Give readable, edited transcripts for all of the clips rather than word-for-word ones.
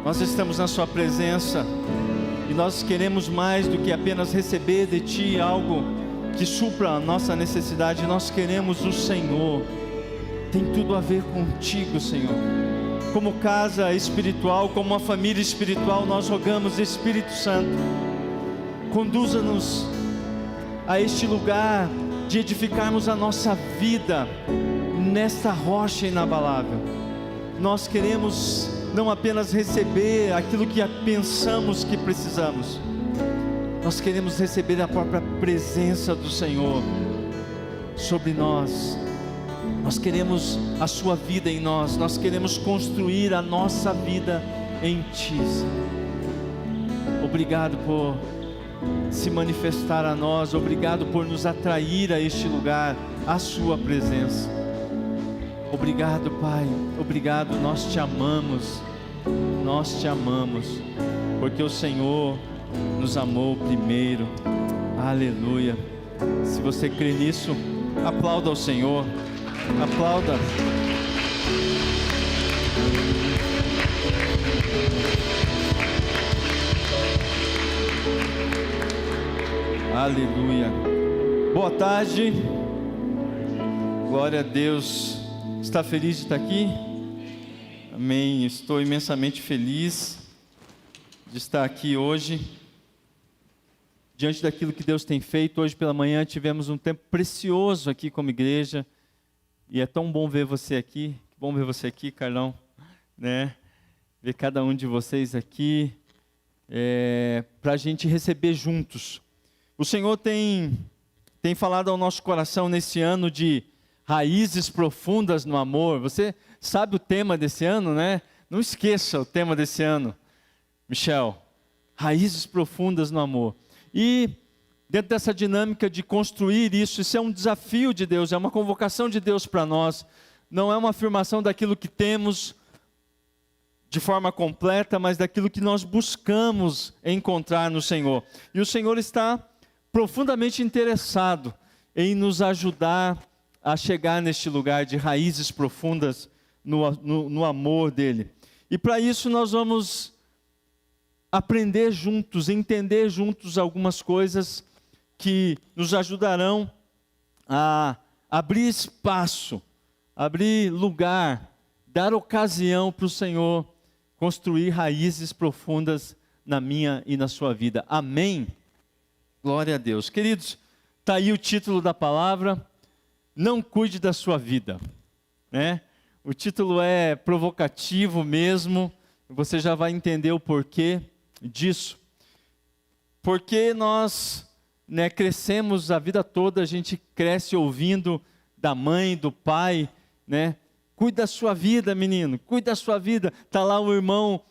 Nós estamos na sua presença e nós queremos mais do que apenas receber de Ti algo que supra a nossa necessidade. Nós queremos o Senhor. Tem tudo a ver contigo, Senhor. Como casa espiritual, como uma família espiritual, nós rogamos, Espírito Santo, conduza-nos a este lugar de edificarmos a nossa vida nesta rocha inabalável. Nós queremos não apenas receber aquilo que pensamos que precisamos, nós queremos receber a própria presença do Senhor sobre nós. Nós queremos a sua vida em nós, nós queremos construir a nossa vida em Ti, Senhor. Obrigado por se manifestar a nós, obrigado por nos atrair a este lugar, a sua presença. Obrigado, Pai, obrigado, nós Te amamos, porque o Senhor nos amou primeiro. Aleluia. Se você crê nisso, aplauda ao Senhor, aplauda. Aleluia. Boa tarde. Glória a Deus. Está feliz de estar aqui? Amém. Estou imensamente feliz de estar aqui hoje, diante daquilo que Deus tem feito. Hoje pela manhã tivemos um tempo precioso aqui como igreja, e é tão bom ver você aqui. Que bom ver você aqui, Carlão, né? Ver cada um de vocês aqui, para a gente receber juntos. O Senhor tem falado ao nosso coração nesse ano de raízes profundas no amor. Você sabe o tema desse ano, né? Não esqueça o tema desse ano, Michel. Raízes profundas no amor. E dentro dessa dinâmica de construir isso é um desafio de Deus, é uma convocação de Deus para nós. Não é uma afirmação daquilo que temos de forma completa, mas daquilo que nós buscamos encontrar no Senhor. E o Senhor está profundamente interessado em nos ajudar a chegar neste lugar de raízes profundas no amor dEle. E para isso nós vamos aprender juntos, entender juntos algumas coisas que nos ajudarão a abrir espaço, abrir lugar, dar ocasião para o Senhor construir raízes profundas na minha e na sua vida. Amém? Glória a Deus. Queridos, está aí o título da palavra: não cuide da sua vida, né? O título é provocativo mesmo, você já vai entender o porquê disso. Porque nós, crescemos a vida toda, a gente cresce ouvindo da mãe, do pai, né? Cuide da sua vida, menino, cuide da sua vida. Está lá o irmão,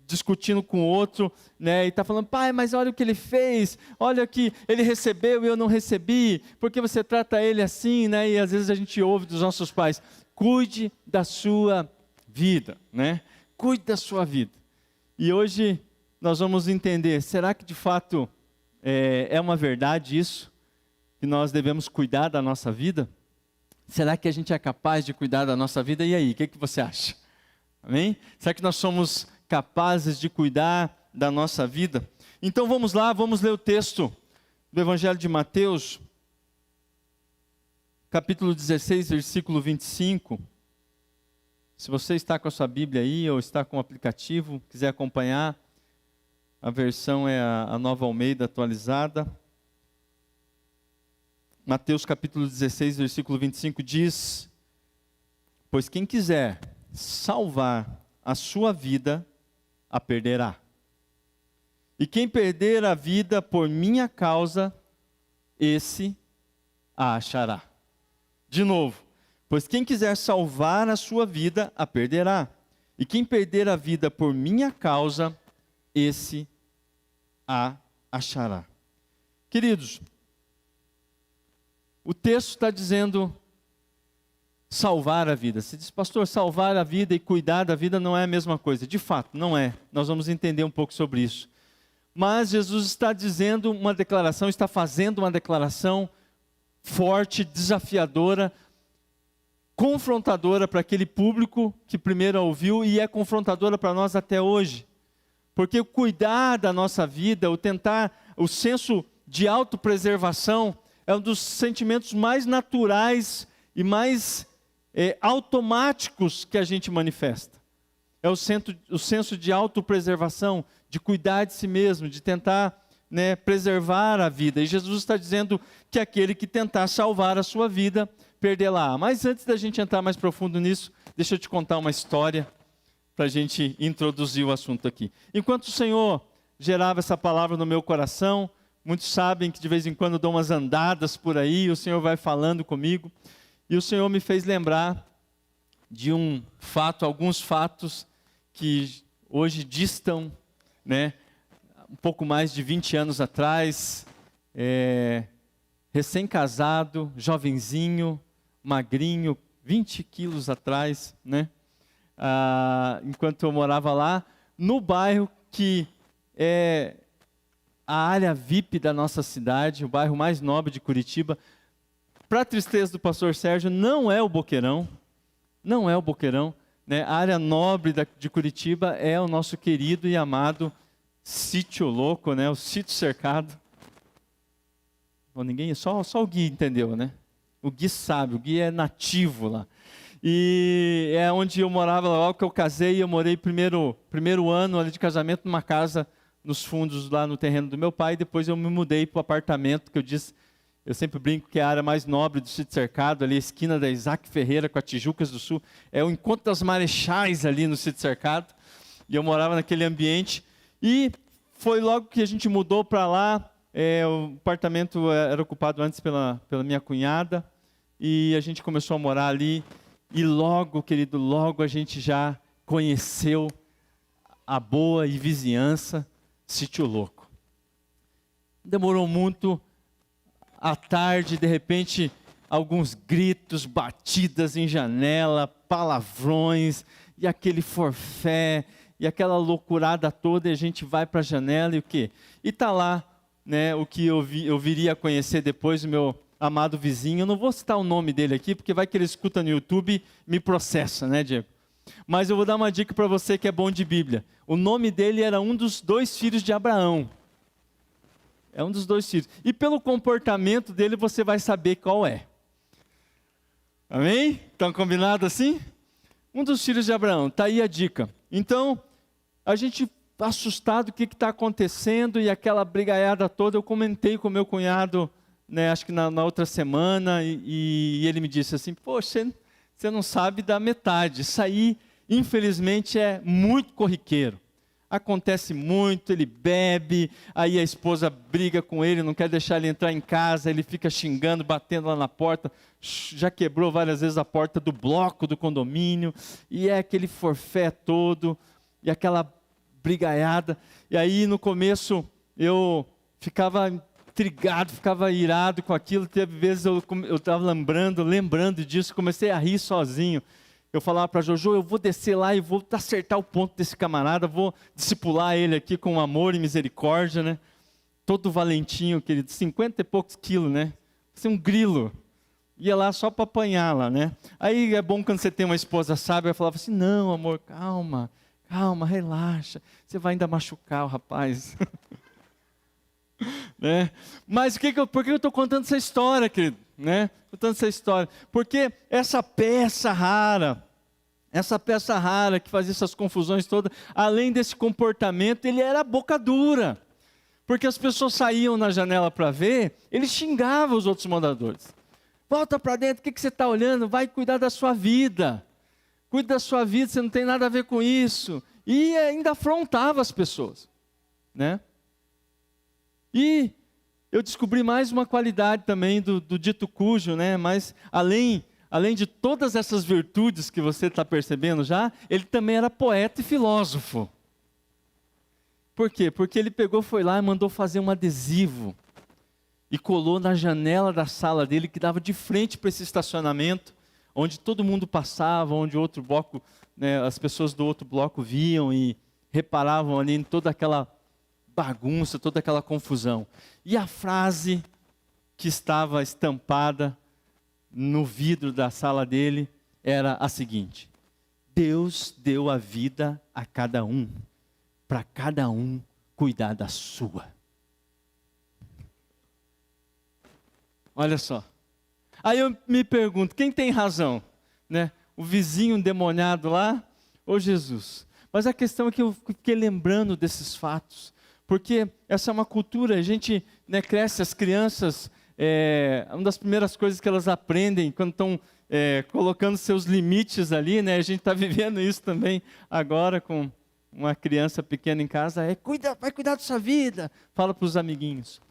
discutindo com o outro, e está falando: pai, mas olha o que ele fez, olha que ele recebeu e eu não recebi, porque você trata ele assim, e às vezes a gente ouve dos nossos pais: cuide da sua vida, cuide da sua vida. E hoje nós vamos entender, será que de fato é uma verdade isso, que nós devemos cuidar da nossa vida? Será que a gente é capaz de cuidar da nossa vida? E aí, o que você acha? Amém? Será que nós somos capazes de cuidar da nossa vida? Então vamos lá, vamos ler o texto do Evangelho de Mateus, capítulo 16, versículo 25. Se você está com a sua Bíblia aí, ou está com o aplicativo, quiser acompanhar, a versão é a Nova Almeida atualizada. Mateus capítulo 16, versículo 25 diz: pois quem quiser salvar a sua vida, a perderá. E quem perder a vida por minha causa, esse a achará. De novo, pois quem quiser salvar a sua vida, a perderá. E quem perder a vida por minha causa, esse a achará. Queridos, o texto está dizendo salvar a vida. Você diz: pastor, salvar a vida e cuidar da vida não é a mesma coisa. De fato, não é. Nós vamos entender um pouco sobre isso. Mas Jesus está dizendo uma declaração, está fazendo uma declaração forte, desafiadora, confrontadora para aquele público que primeiro a ouviu e é confrontadora para nós até hoje. Porque o cuidar da nossa vida, o senso de autopreservação é um dos sentimentos mais naturais e mais automáticos que a gente manifesta. É o senso de autopreservação, de cuidar de si mesmo, de tentar preservar a vida. E Jesus está dizendo que aquele que tentar salvar a sua vida, perdê-la. Mas antes da gente entrar mais profundo nisso, deixa eu te contar uma história para a gente introduzir o assunto aqui. Enquanto o Senhor gerava essa palavra no meu coração, muitos sabem que de vez em quando eu dou umas andadas por aí, o Senhor vai falando comigo, e o Senhor me fez lembrar de alguns fatos que hoje distam, um pouco mais de 20 anos atrás, recém-casado, jovenzinho, magrinho, 20 quilos atrás, enquanto eu morava lá, no bairro que é a área VIP da nossa cidade, o bairro mais nobre de Curitiba. Para a tristeza do pastor Sérgio, não é o Boqueirão, a área nobre de Curitiba é o nosso querido e amado Sítio Louco, o Sítio Cercado. Bom, só o Gui entendeu, O Gui sabe, o Gui é nativo lá. E é onde eu morava, logo que eu casei, eu morei primeiro ano ali de casamento numa casa nos fundos lá no terreno do meu pai, depois eu me mudei para o apartamento, que eu sempre brinco que é a área mais nobre do Sítio Cercado, ali a esquina da Isaac Ferreira com a Tijucas do Sul, é o Encontro das Marechais ali no Sítio Cercado, e eu morava naquele ambiente, e foi logo que a gente mudou para lá, o apartamento era ocupado antes pela minha cunhada, e a gente começou a morar ali, e logo, querido, a gente já conheceu a boa e vizinhança Sítio Louco. Demorou muito, à tarde, de repente, alguns gritos, batidas em janela, palavrões, e aquele forfé, e aquela loucurada toda, e a gente vai para a janela e o quê? E está lá, o que eu viria a conhecer depois, o meu amado vizinho. Eu não vou citar o nome dele aqui, porque vai que ele escuta no YouTube e me processa, Diego? Mas eu vou dar uma dica para você que é bom de Bíblia. O nome dele era um dos 2 filhos de Abraão. É um dos 2 filhos. E pelo comportamento dele você vai saber qual é. Amém? Estão combinados assim? Um dos filhos de Abraão. Está aí a dica. Então, a gente assustado, o que está acontecendo? E aquela brigaiada toda, eu comentei com meu cunhado, acho que na outra semana, e ele me disse assim, poxa, você não sabe da metade. Isso aí, infelizmente, é muito corriqueiro. Acontece muito, ele bebe, aí a esposa briga com ele, não quer deixar ele entrar em casa, ele fica xingando, batendo lá na porta, já quebrou várias vezes a porta do bloco do condomínio, e é aquele forfé todo, e aquela brigaiada. E aí no começo eu ficava intrigado, ficava irado com aquilo. Teve vezes eu estava lembrando disso, comecei a rir sozinho. Eu falava para Jojo, eu vou descer lá e vou acertar o ponto desse camarada, vou discipular ele aqui com amor e misericórdia, Todo valentinho, querido, 50 e poucos quilos, Assim, um grilo. Ia lá só para apanhar lá, Aí é bom quando você tem uma esposa sábia, eu falava assim, não, amor, calma, relaxa, você vai ainda machucar o rapaz. Mas por que eu estou contando essa história, querido? Contando essa história, porque essa peça rara que fazia essas confusões todas, além desse comportamento, ele era boca dura, porque as pessoas saíam na janela para ver, ele xingava os outros moradores. Volta para dentro, o que você está olhando? Vai cuidar da sua vida, cuida da sua vida, você não tem nada a ver com isso, e ainda afrontava as pessoas, E eu descobri mais uma qualidade também do dito cujo, Mas além de todas essas virtudes que você está percebendo já, ele também era poeta e filósofo. Por quê? Porque ele foi lá e mandou fazer um adesivo e colou na janela da sala dele, que dava de frente para esse estacionamento, onde todo mundo passava, onde outro bloco, as pessoas do outro bloco viam e reparavam ali em toda aquela bagunça, toda aquela confusão. E a frase que estava estampada no vidro da sala dele era a seguinte: Deus deu a vida a cada um, para cada um cuidar da sua. Olha só. Aí eu me pergunto, quem tem razão? Né? O vizinho endemoniado lá ou Jesus? Mas a questão é que eu fiquei lembrando desses fatos, porque essa é uma cultura, a gente, né, cresce, as crianças, uma das primeiras coisas que elas aprendem quando estão colocando seus limites ali, né, a gente está vivendo isso também agora com uma criança pequena em casa, vai cuidar da sua vida, fala para os amiguinhos.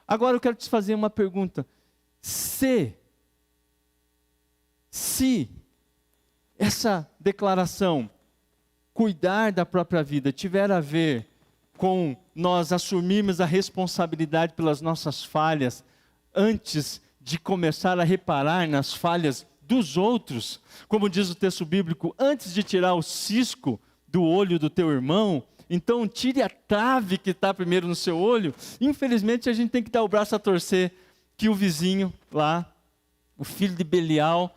Agora eu quero te fazer uma pergunta, se essa declaração, cuidar da própria vida, tiver a ver com nós assumirmos a responsabilidade pelas nossas falhas, antes de começar a reparar nas falhas dos outros, como diz o texto bíblico, antes de tirar o cisco do olho do teu irmão, então tire a trave que está primeiro no seu olho. Infelizmente a gente tem que dar o braço a torcer, que o vizinho lá, o filho de Belial,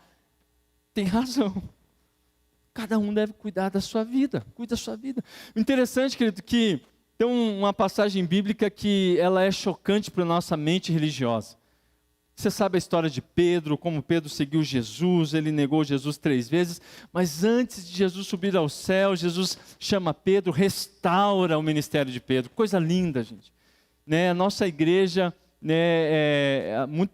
tem razão. Cada um deve cuidar da sua vida, cuida da sua vida. O interessante, querido, que tem uma passagem bíblica que ela é chocante para a nossa mente religiosa. Você sabe a história de Pedro, como Pedro seguiu Jesus, ele negou Jesus 3 vezes, mas antes de Jesus subir ao céu, Jesus chama Pedro, restaura o ministério de Pedro. Coisa linda, gente. Né? A nossa igreja, né, muito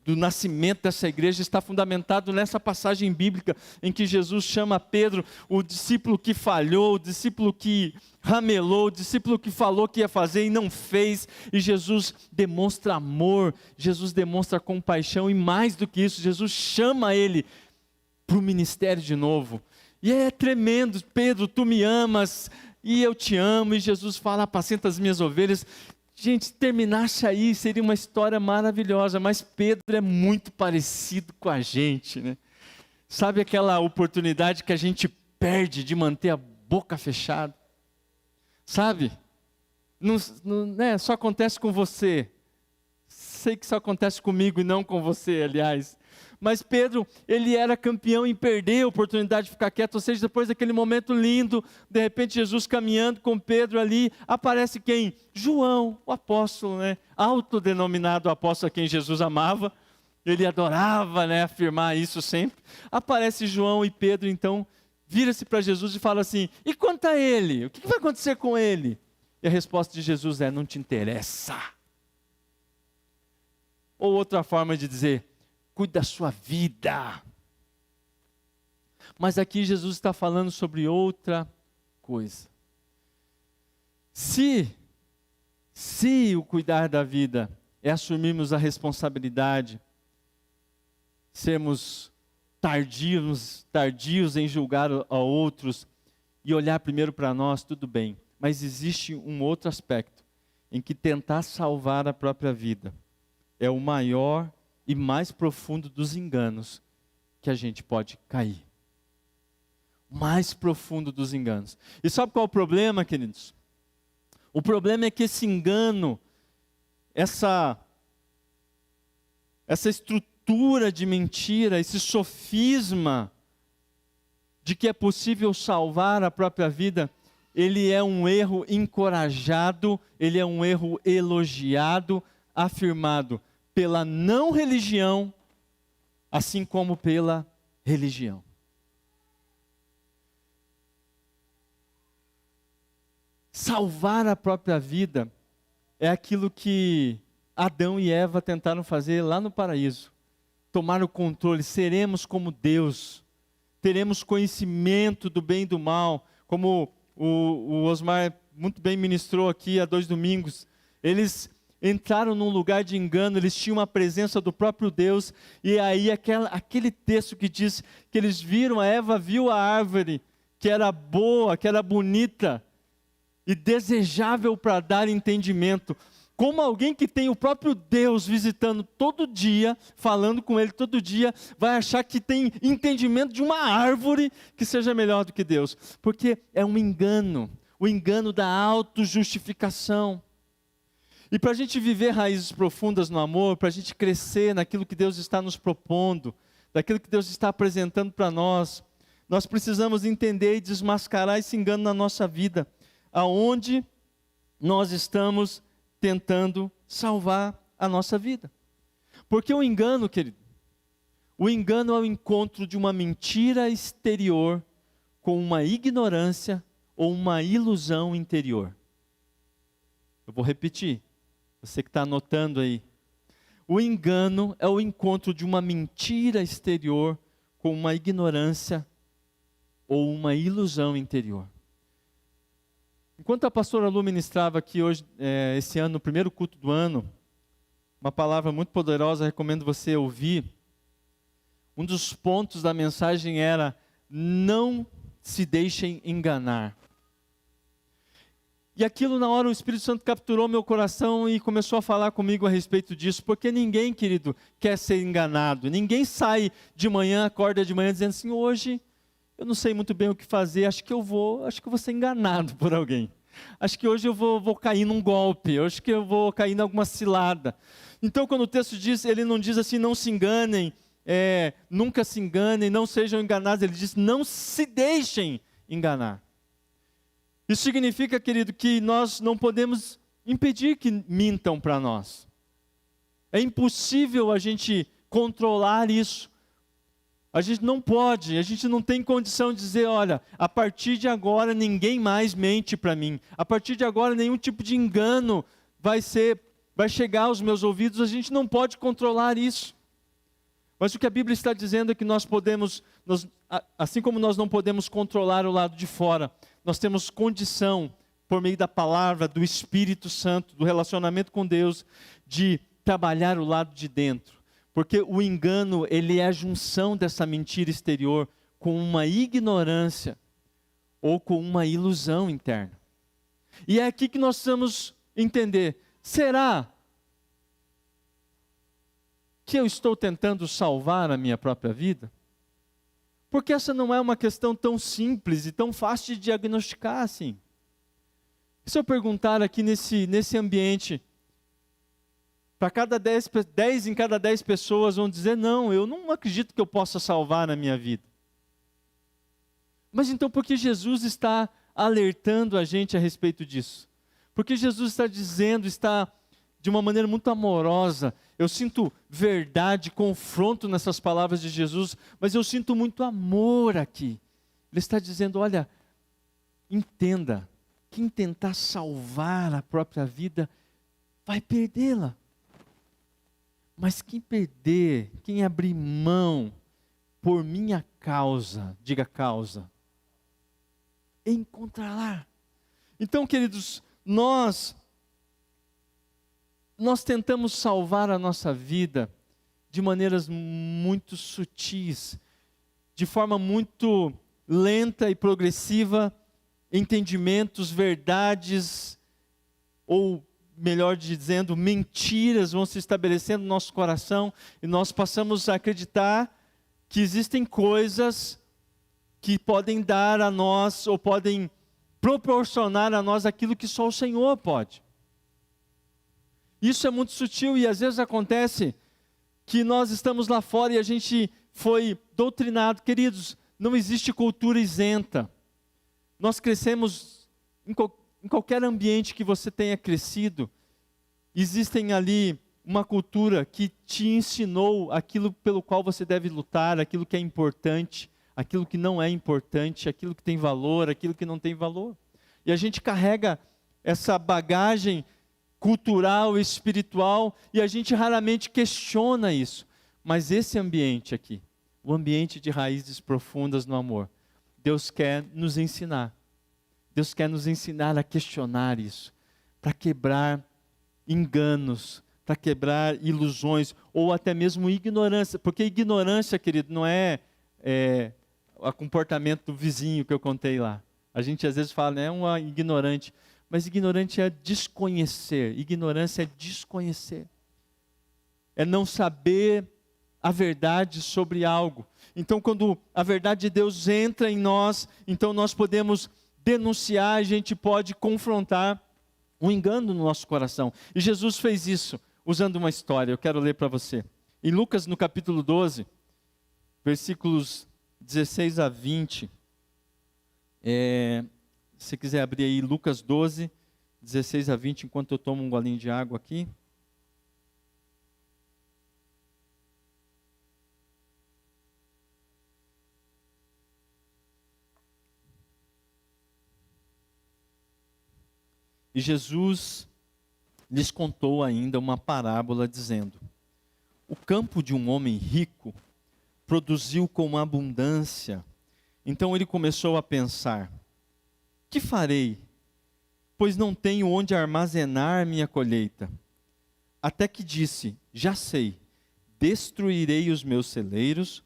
do nascimento dessa igreja está fundamentado nessa passagem bíblica em que Jesus chama Pedro, o discípulo que falhou, o discípulo que ramelou, o discípulo que falou que ia fazer e não fez, e Jesus demonstra amor, Jesus demonstra compaixão, e mais do que isso, Jesus chama ele para o ministério de novo. E é tremendo: Pedro, tu me amas e eu te amo, e Jesus fala: apacenta as minhas ovelhas. Gente, se terminasse aí, seria uma história maravilhosa, mas Pedro é muito parecido com a gente, né? Sabe aquela oportunidade que a gente perde de manter a boca fechada? Sabe? Né? Só acontece com você. Sei que só acontece comigo e não com você, aliás. Mas Pedro, ele era campeão em perder a oportunidade de ficar quieto, ou seja, depois daquele momento lindo, de repente Jesus caminhando com Pedro ali, aparece quem? João, o apóstolo, né? Autodenominado apóstolo a quem Jesus amava, ele adorava, né, afirmar isso sempre. Aparece João e Pedro, então, vira-se para Jesus e fala assim: e quanto a ele? O que vai acontecer com ele? E a resposta de Jesus é: não te interessa. Ou outra forma de dizer: cuide da sua vida. Mas aqui Jesus está falando sobre outra coisa. Se o cuidar da vida é assumirmos a responsabilidade, sermos tardios em julgar a outros e olhar primeiro para nós, tudo bem. Mas existe um outro aspecto, em que tentar salvar a própria vida é o maior e mais profundo dos enganos que a gente pode cair. Mais profundo dos enganos. E sabe qual é o problema, queridos? O problema é que esse engano, essa estrutura de mentira, esse sofisma de que é possível salvar a própria vida, ele é um erro encorajado, ele é um erro elogiado, afirmado pela não religião, assim como pela religião. Salvar a própria vida é aquilo que Adão e Eva tentaram fazer lá no paraíso. Tomar o controle, seremos como Deus, teremos conhecimento do bem e do mal, como o Osmar muito bem ministrou aqui há 2 domingos. Eles entraram num lugar de engano, eles tinham a presença do próprio Deus, e aí aquele texto que diz que eles viram, a Eva viu a árvore, que era boa, que era bonita, e desejável para dar entendimento, como alguém que tem o próprio Deus visitando todo dia, falando com ele todo dia, vai achar que tem entendimento de uma árvore que seja melhor do que Deus, porque é um engano, o engano da autojustificação. E para a gente viver raízes profundas no amor, para a gente crescer naquilo que Deus está nos propondo, daquilo que Deus está apresentando para nós, nós precisamos entender e desmascarar esse engano na nossa vida, aonde nós estamos tentando salvar a nossa vida. Porque o engano, querido, o engano é o encontro de uma mentira exterior com uma ignorância ou uma ilusão interior. Eu vou repetir, você que está anotando aí. O engano é o encontro de uma mentira exterior com uma ignorância ou uma ilusão interior. Enquanto a pastora Lu ministrava aqui hoje, esse ano, no primeiro culto do ano, uma palavra muito poderosa, recomendo você ouvir. Um dos pontos da mensagem era: não se deixem enganar. E aquilo na hora o Espírito Santo capturou meu coração e começou a falar comigo a respeito disso, porque ninguém, querido, quer ser enganado. Ninguém sai de manhã, acorda de manhã dizendo assim: hoje eu não sei muito bem o que fazer, acho que eu vou ser enganado por alguém. Acho que hoje eu vou cair num golpe, acho que eu vou cair em alguma cilada. Então quando o texto diz, ele não diz assim: não se enganem, nunca se enganem, não sejam enganados. Ele diz: não se deixem enganar. Isso significa, querido, que nós não podemos impedir que mintam para nós. É impossível a gente controlar isso. A gente não pode, a gente não tem condição de dizer: olha, a partir de agora ninguém mais mente para mim. A partir de agora nenhum tipo de engano vai chegar aos meus ouvidos. A gente não pode controlar isso. Mas o que a Bíblia está dizendo é que nós podemos, assim como nós não podemos controlar o lado de fora, nós temos condição, por meio da palavra, do Espírito Santo, do relacionamento com Deus, de trabalhar o lado de dentro. Porque o engano, ele é a junção dessa mentira exterior com uma ignorância ou com uma ilusão interna. E é aqui que nós precisamos entender: será que eu estou tentando salvar a minha própria vida? Porque essa não é uma questão tão simples e tão fácil de diagnosticar assim. E se eu perguntar aqui nesse ambiente, para cada 10 em cada 10 pessoas vão dizer: não, eu não acredito que eu possa salvar a minha vida. Mas então por que Jesus está alertando a gente a respeito disso? Porque Jesus está dizendo, está de uma maneira muito amorosa. Eu sinto verdade, confronto nessas palavras de Jesus, mas eu sinto muito amor aqui. Ele está dizendo: olha, entenda, quem tentar salvar a própria vida, vai perdê-la. Mas quem perder, quem abrir mão por minha causa, diga causa, encontrará. Então, queridos, nós tentamos salvar a nossa vida de maneiras muito sutis, de forma muito lenta e progressiva, entendimentos, verdades, ou melhor dizendo, mentiras vão se estabelecendo no nosso coração, e nós passamos a acreditar que existem coisas que podem dar a nós, ou podem proporcionar a nós aquilo que só o Senhor pode. Isso é muito sutil e às vezes acontece que nós estamos lá fora e a gente foi doutrinado. Queridos, não existe cultura isenta. Nós crescemos em qualquer ambiente que você tenha crescido, existem ali uma cultura que te ensinou aquilo pelo qual você deve lutar, aquilo que é importante, aquilo que não é importante, aquilo que tem valor, aquilo que não tem valor. E a gente carrega essa bagagem cultural, espiritual, e a gente raramente questiona isso. Mas esse ambiente aqui, o ambiente de raízes profundas no amor, Deus quer nos ensinar. Deus quer nos ensinar a questionar isso, para quebrar enganos, para quebrar ilusões, ou até mesmo ignorância. Porque ignorância, querido, não é o comportamento do vizinho que eu contei lá. A gente às vezes fala, né, um ignorante. Mas ignorante é desconhecer. Ignorância é desconhecer. É não saber a verdade sobre algo. Então, quando a verdade de Deus entra em nós, então nós podemos denunciar, a gente pode confrontar um engano no nosso coração. E Jesus fez isso usando uma história. Eu quero ler para você. Em Lucas, no capítulo 12, versículos 16 a 20. Se você quiser abrir aí Lucas 12, 16 a 20, enquanto eu tomo um golinho de água aqui. E Jesus lhes contou ainda uma parábola, dizendo: o campo de um homem rico produziu com abundância. Então ele começou a pensar: que farei? Pois não tenho onde armazenar minha colheita. Até que disse: já sei, destruirei os meus celeiros,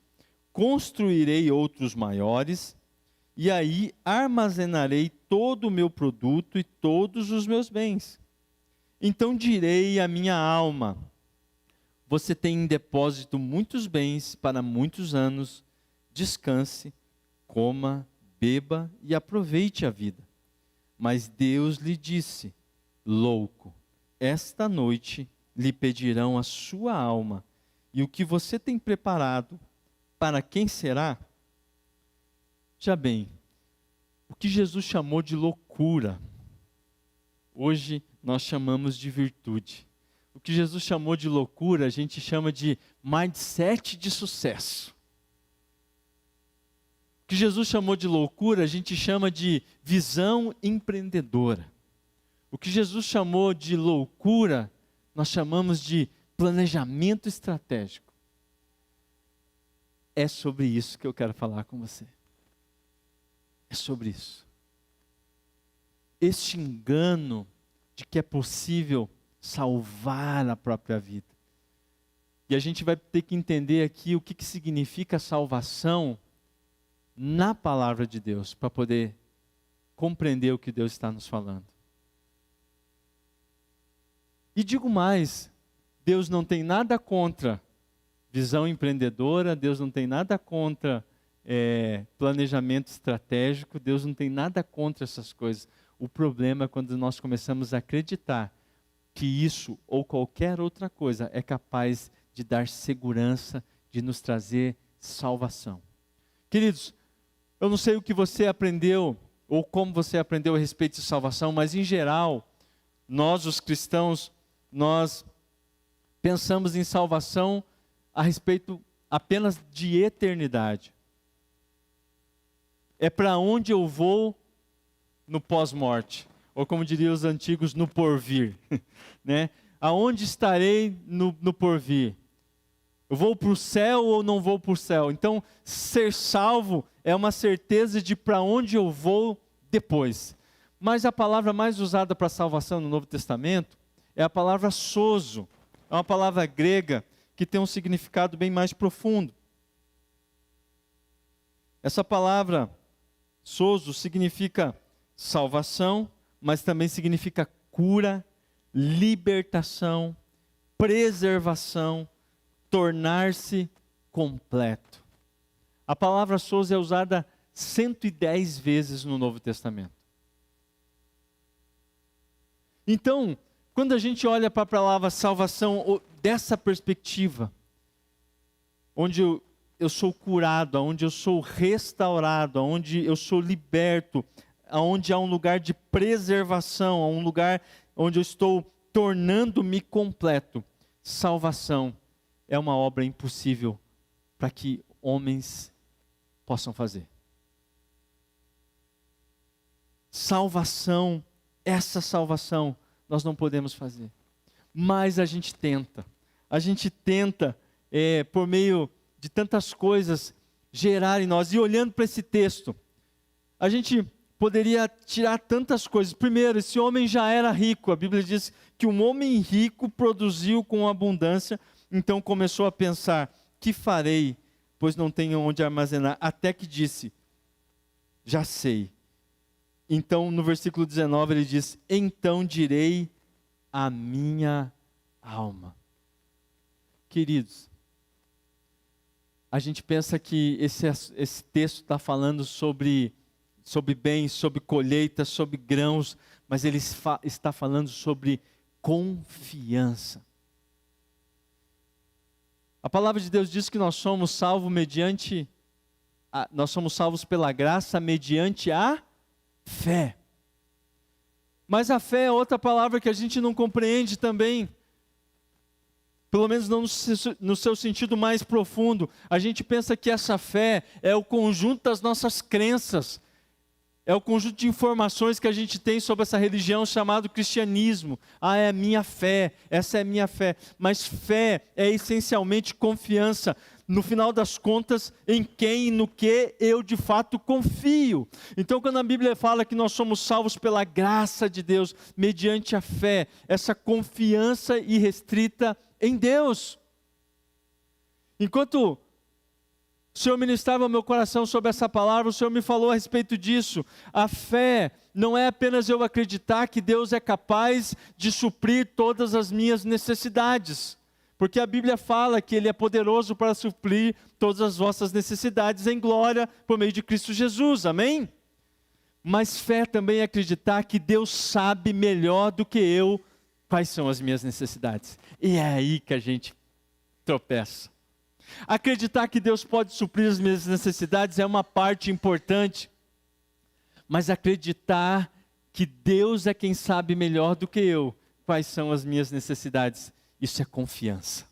construirei outros maiores, e aí armazenarei todo o meu produto e todos os meus bens. Então direi à minha alma: você tem em depósito muitos bens para muitos anos, descanse, coma, beba e aproveite a vida. Mas Deus lhe disse: louco, esta noite lhe pedirão a sua alma, e o que você tem preparado, para quem será? Já bem, o que Jesus chamou de loucura, hoje nós chamamos de virtude. O que Jesus chamou de loucura, a gente chama de mindset de sucesso. O que Jesus chamou de loucura, a gente chama de visão empreendedora. O que Jesus chamou de loucura, nós chamamos de planejamento estratégico. É sobre isso que eu quero falar com você. É sobre isso. Este engano de que é possível salvar a própria vida. E a gente vai ter que entender aqui o que significa salvação na palavra de Deus, para poder compreender o que Deus está nos falando. E digo mais, Deus não tem nada contra visão empreendedora, Deus não tem nada contra planejamento estratégico, Deus não tem nada contra essas coisas. O problema é quando nós começamos a acreditar que isso ou qualquer outra coisa é capaz de dar segurança, de nos trazer salvação. Queridos, eu não sei o que você aprendeu ou como você aprendeu a respeito de salvação, mas em geral, nós os cristãos, nós pensamos em salvação a respeito apenas de eternidade. É para onde eu vou no pós-morte, ou como diriam os antigos, no porvir, né? Aonde estarei no porvir? Eu vou para o céu ou não vou para o céu? Então, ser salvo é uma certeza de para onde eu vou depois. Mas a palavra mais usada para salvação no Novo Testamento é a palavra sozo. É uma palavra grega que tem um significado bem mais profundo. Essa palavra sozo significa salvação, mas também significa cura, libertação, preservação, tornar-se completo. A palavra sozo é usada 110 vezes no Novo Testamento. Então, quando a gente olha para a palavra salvação dessa perspectiva, onde eu sou curado, onde eu sou restaurado, onde eu sou liberto, onde há um lugar de preservação, há um lugar onde eu estou tornando-me completo. Salvação é uma obra impossível para que homens possam fazer. Salvação, essa salvação, nós não podemos fazer. Mas a gente tenta. A gente tenta, por meio de tantas coisas, gerar em nós. E olhando para esse texto, a gente poderia tirar tantas coisas. Primeiro, esse homem já era rico. A Bíblia diz que um homem rico produziu com abundância. Então começou a pensar: que farei, pois não tenho onde armazenar? Até que disse: já sei. Então no versículo 19 ele diz: então direi à minha alma. Queridos, a gente pensa que esse texto está falando sobre bens, sobre colheita, sobre grãos, mas ele está falando sobre confiança. A palavra de Deus diz que nós somos salvos nós somos salvos pela graça mediante a fé. Mas a fé é outra palavra que a gente não compreende também. Pelo menos não no seu sentido mais profundo. A gente pensa que essa fé é o conjunto das nossas crenças. É o conjunto de informações que a gente tem sobre essa religião chamada cristianismo. É a minha fé, essa é a minha fé. Mas fé é essencialmente confiança, no final das contas, em quem e no que eu de fato confio. Então, quando a Bíblia fala que nós somos salvos pela graça de Deus, mediante a fé, essa confiança irrestrita em Deus. Enquanto o Senhor ministrava ao meu coração sobre essa palavra, o Senhor me falou a respeito disso. A fé não é apenas eu acreditar que Deus é capaz de suprir todas as minhas necessidades, porque a Bíblia fala que Ele é poderoso para suprir todas as vossas necessidades em glória por meio de Cristo Jesus, amém? Mas fé também é acreditar que Deus sabe melhor do que eu quais são as minhas necessidades. E é aí que a gente tropeça. Acreditar que Deus pode suprir as minhas necessidades é uma parte importante, mas acreditar que Deus é quem sabe melhor do que eu quais são as minhas necessidades, isso é confiança.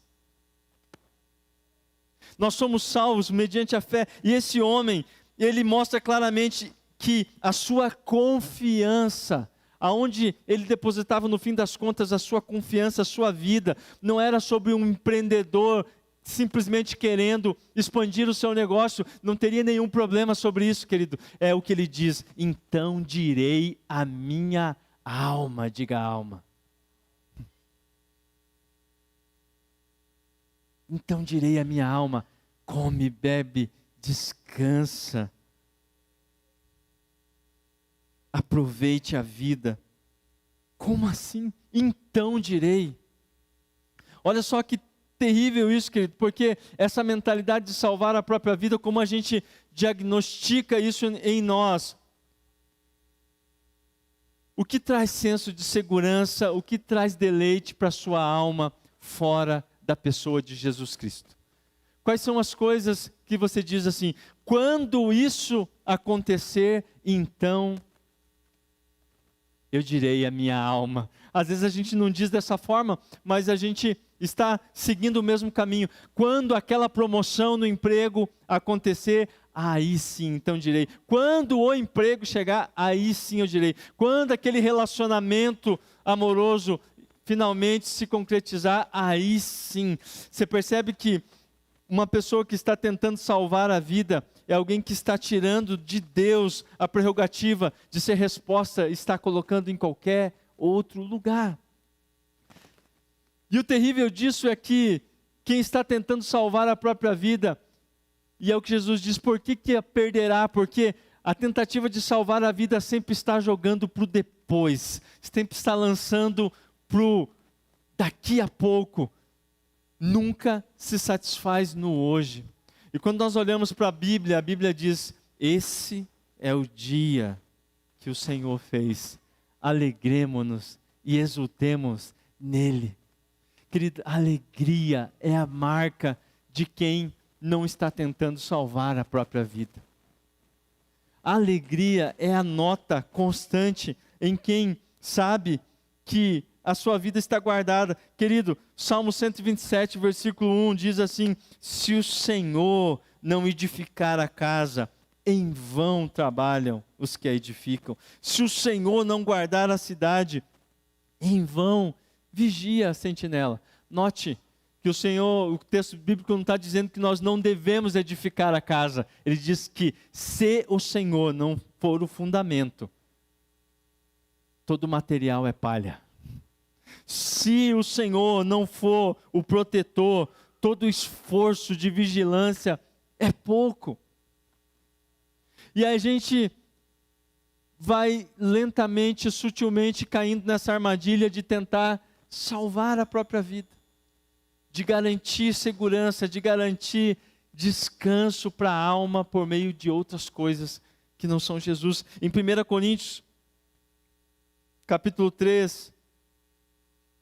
Nós somos salvos mediante a fé, e esse homem, ele mostra claramente que a sua confiança, aonde ele depositava no fim das contas a sua confiança, a sua vida, não era sobre um empreendedor simplesmente querendo expandir o seu negócio, não teria nenhum problema sobre isso, querido. É o que ele diz: então direi a minha alma, diga alma. Então direi a minha alma, come, bebe, descansa. Aproveite a vida. Como assim? Então direi. Olha só que terrível isso, querido, porque essa mentalidade de salvar a própria vida, como a gente diagnostica isso em nós? O que traz senso de segurança, o que traz deleite para a sua alma fora da pessoa de Jesus Cristo? Quais são as coisas que você diz assim, quando isso acontecer, então eu direi a minha alma. Às vezes a gente não diz dessa forma, mas a gente está seguindo o mesmo caminho. Quando aquela promoção no emprego acontecer, aí sim, então direi. Quando o emprego chegar, aí sim eu direi. Quando aquele relacionamento amoroso finalmente se concretizar, aí sim. Você percebe que uma pessoa que está tentando salvar a vida é alguém que está tirando de Deus a prerrogativa de ser resposta, está colocando em qualquer outro lugar. E o terrível disso é que quem está tentando salvar a própria vida, e é o que Jesus diz, por que a perderá? Porque a tentativa de salvar a vida sempre está jogando para o depois, sempre está lançando para o daqui a pouco, nunca se satisfaz no hoje. E quando nós olhamos para a Bíblia diz, esse é o dia que o Senhor fez, alegremo-nos e exultemos nele. Querido, alegria é a marca de quem não está tentando salvar a própria vida. A alegria é a nota constante em quem sabe que a sua vida está guardada. Querido, Salmo 127, versículo 1 diz assim, se o Senhor não edificar a casa, em vão trabalham os que a edificam. Se o Senhor não guardar a cidade, em vão vigia a sentinela. Note que o texto bíblico não está dizendo que nós não devemos edificar a casa. Ele diz que se o Senhor não for o fundamento, todo o material é palha. Se o Senhor não for o protetor, todo o esforço de vigilância é pouco. E a gente vai lentamente, sutilmente caindo nessa armadilha de tentar salvar a própria vida, de garantir segurança, de garantir descanso para a alma por meio de outras coisas que não são Jesus. Em 1 Coríntios, capítulo 3,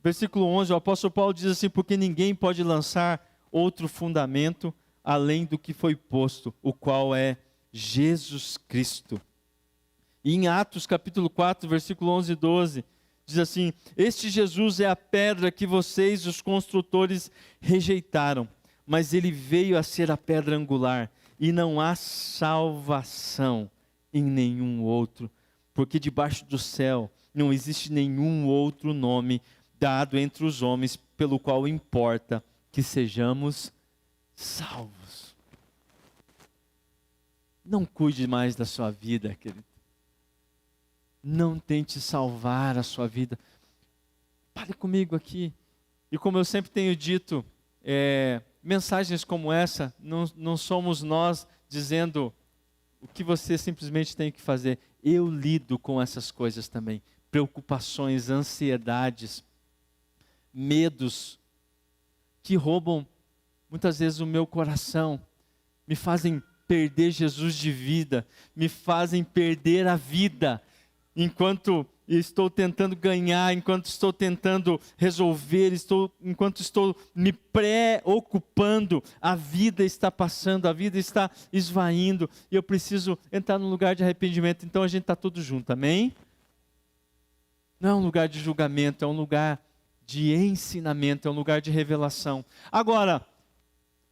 versículo 11, o apóstolo Paulo diz assim, porque ninguém pode lançar outro fundamento além do que foi posto, o qual é Jesus Cristo. E em Atos capítulo 4, versículo 11 e 12, diz assim: este Jesus é a pedra que vocês, os construtores, rejeitaram, mas ele veio a ser a pedra angular, e não há salvação em nenhum outro, porque debaixo do céu não existe nenhum outro nome dado entre os homens, pelo qual importa que sejamos salvos. Não cuide mais da sua vida, querido. Não tente salvar a sua vida. Pare comigo aqui. E como eu sempre tenho dito, mensagens como essa, não somos nós dizendo o que você simplesmente tem que fazer. Eu lido com essas coisas também. Preocupações, ansiedades, medos, que roubam muitas vezes o meu coração, me fazem perder Jesus de vida, me fazem perder a vida, enquanto estou tentando ganhar, enquanto estou tentando resolver, enquanto estou me preocupando, a vida está passando, a vida está esvaindo, e eu preciso entrar num lugar de arrependimento. Então a gente está todo junto, amém? Não é um lugar de julgamento, é um lugar de ensinamento, é um lugar de revelação. Agora,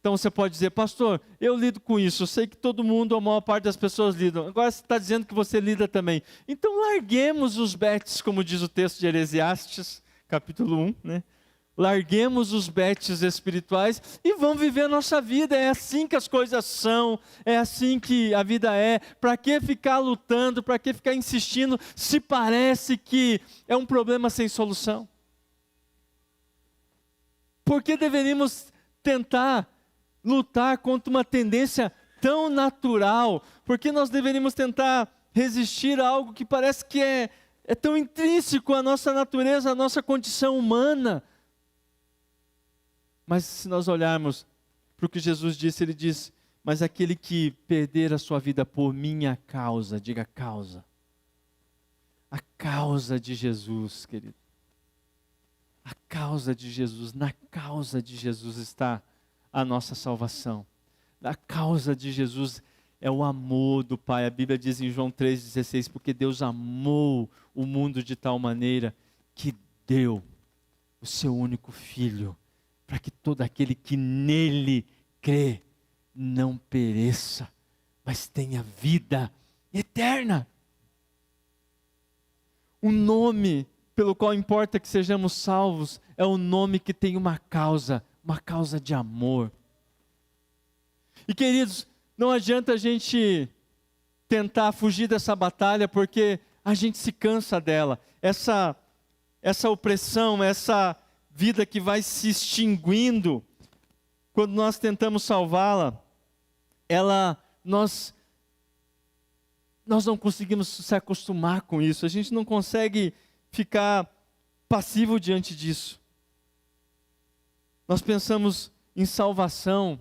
então você pode dizer: pastor, eu lido com isso, eu sei que todo mundo, a maior parte das pessoas lidam. Agora você está dizendo que você lida também. Então larguemos os betes, como diz o texto de Eclesiastes, capítulo 1, né? Larguemos os betes espirituais e vamos viver a nossa vida. É assim que as coisas são, é assim que a vida é. Para que ficar lutando, para que ficar insistindo, se parece que é um problema sem solução? Por que deveríamos tentar lutar contra uma tendência tão natural? Por que nós deveríamos tentar resistir a algo que parece que é tão intrínseco à nossa natureza, à nossa condição humana? Mas se nós olharmos para o que Jesus disse, ele diz: mas aquele que perder a sua vida por minha causa, diga causa. A causa de Jesus, querido. A causa de Jesus, na causa de Jesus está a nossa salvação. Na causa de Jesus é o amor do Pai. A Bíblia diz em João 3,16, porque Deus amou o mundo de tal maneira que deu o seu único Filho, para que todo aquele que nele crê não pereça, mas tenha vida eterna. O nome pelo qual importa que sejamos salvos é o nome que tem uma causa de amor. E queridos, não adianta a gente tentar fugir dessa batalha, porque a gente se cansa dela. Essa opressão, essa vida que vai se extinguindo, quando nós tentamos salvá-la, nós não conseguimos se acostumar com isso. A gente não consegue ficar passivo diante disso. Nós pensamos em salvação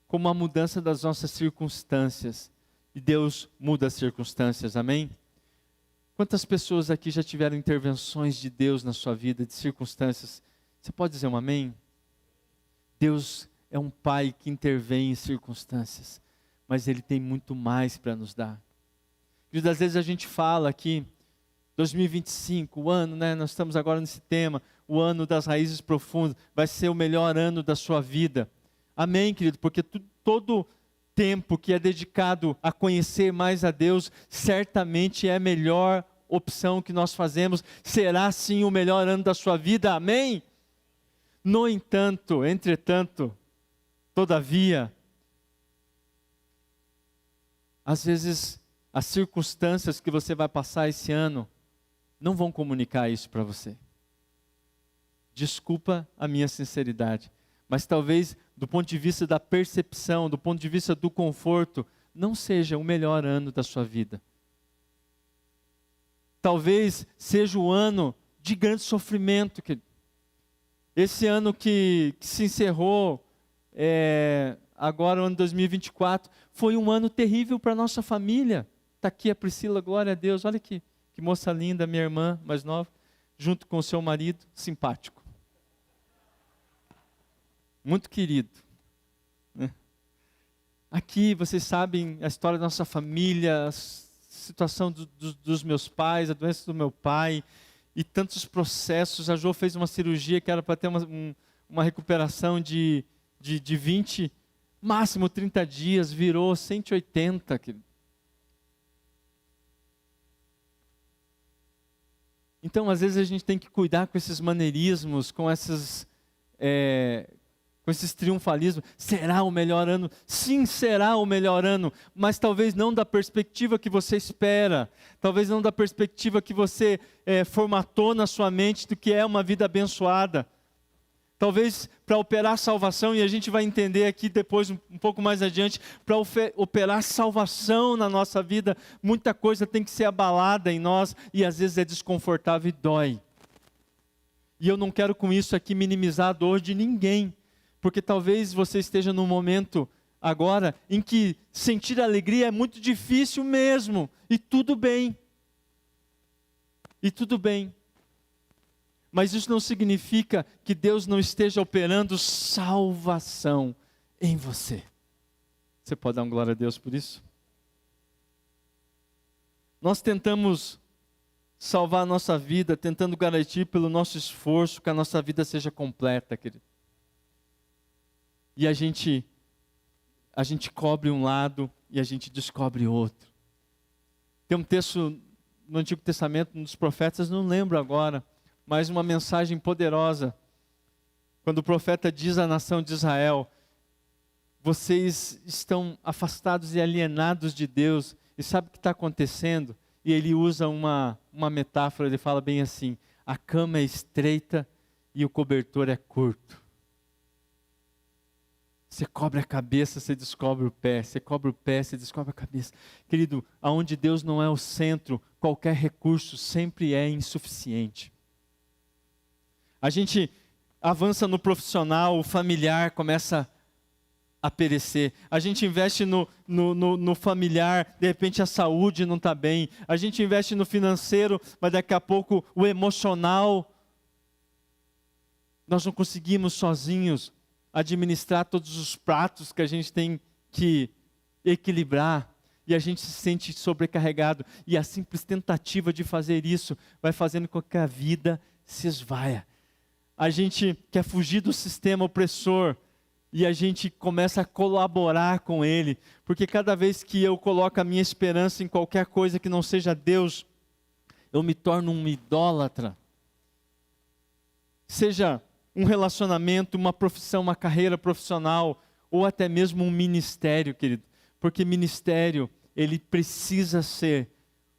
como a mudança das nossas circunstâncias. E Deus muda as circunstâncias, amém? Quantas pessoas aqui já tiveram intervenções de Deus na sua vida, de circunstâncias? Você pode dizer um amém? Deus é um Pai que intervém em circunstâncias, mas Ele tem muito mais para nos dar. E às vezes a gente fala aqui, 2025, o ano, né? Nós estamos agora nesse tema, o ano das raízes profundas, vai ser o melhor ano da sua vida. Amém, querido? Porque todo tempo que é dedicado a conhecer mais a Deus, certamente é a melhor opção que nós fazemos, será sim o melhor ano da sua vida, amém? No entanto, entretanto, todavia, às vezes as circunstâncias que você vai passar esse ano não vão comunicar isso para você. Desculpa a minha sinceridade, mas talvez do ponto de vista da percepção, do ponto de vista do conforto, não seja o melhor ano da sua vida. Talvez seja o ano de grande sofrimento. Esse ano que se encerrou, agora o ano 2024, foi um ano terrível para a nossa família. Está aqui a Priscila, glória a Deus, olha aqui, que moça linda, minha irmã mais nova, junto com o seu marido, simpático. Muito querido, Aqui vocês sabem a história da nossa família, a situação dos meus pais, a doença do meu pai e tantos processos. A Jo fez uma cirurgia que era para ter uma recuperação de 20, máximo 30 dias, virou 180. Então, às vezes a gente tem que cuidar com esses maneirismos, com esses triunfalismos. Será o melhor ano? Sim, será o melhor ano, mas talvez não da perspectiva que você espera, talvez não da perspectiva que você formatou na sua mente do que é uma vida abençoada. Talvez para operar salvação, e a gente vai entender aqui depois, um pouco mais adiante, para operar salvação na nossa vida, muita coisa tem que ser abalada em nós, e às vezes é desconfortável e dói. E eu não quero com isso aqui minimizar a dor de ninguém, porque talvez você esteja num momento agora em que sentir alegria é muito difícil mesmo, e tudo bem. E tudo bem. Mas isso não significa que Deus não esteja operando salvação em você. Você pode dar uma glória a Deus por isso? Nós tentamos salvar a nossa vida, tentando garantir pelo nosso esforço que a nossa vida seja completa, querido. E a gente cobre um lado e a gente descobre outro. Tem um texto no Antigo Testamento, um dos profetas, não lembro agora, mas uma mensagem poderosa, quando o profeta diz à nação de Israel: vocês estão afastados e alienados de Deus, e sabe o que está acontecendo? E ele usa uma metáfora, ele fala bem assim: a cama é estreita e o cobertor é curto. Você cobre a cabeça, você descobre o pé, você cobre o pé, você descobre a cabeça. Querido, aonde Deus não é o centro, qualquer recurso sempre é insuficiente. A gente avança no profissional, o familiar começa a perecer. A gente investe no familiar, de repente a saúde não está bem. A gente investe no financeiro, mas daqui a pouco o emocional. Nós não conseguimos sozinhos administrar todos os pratos que a gente tem que equilibrar. E a gente se sente sobrecarregado. E a simples tentativa de fazer isso vai fazendo com que a vida se esvaia. A gente quer fugir do sistema opressor e a gente começa a colaborar com ele, porque cada vez que eu coloco a minha esperança em qualquer coisa que não seja Deus, eu me torno um idólatra. Seja um relacionamento, uma profissão, uma carreira profissional, ou até mesmo um ministério, querido, porque ministério, ele precisa ser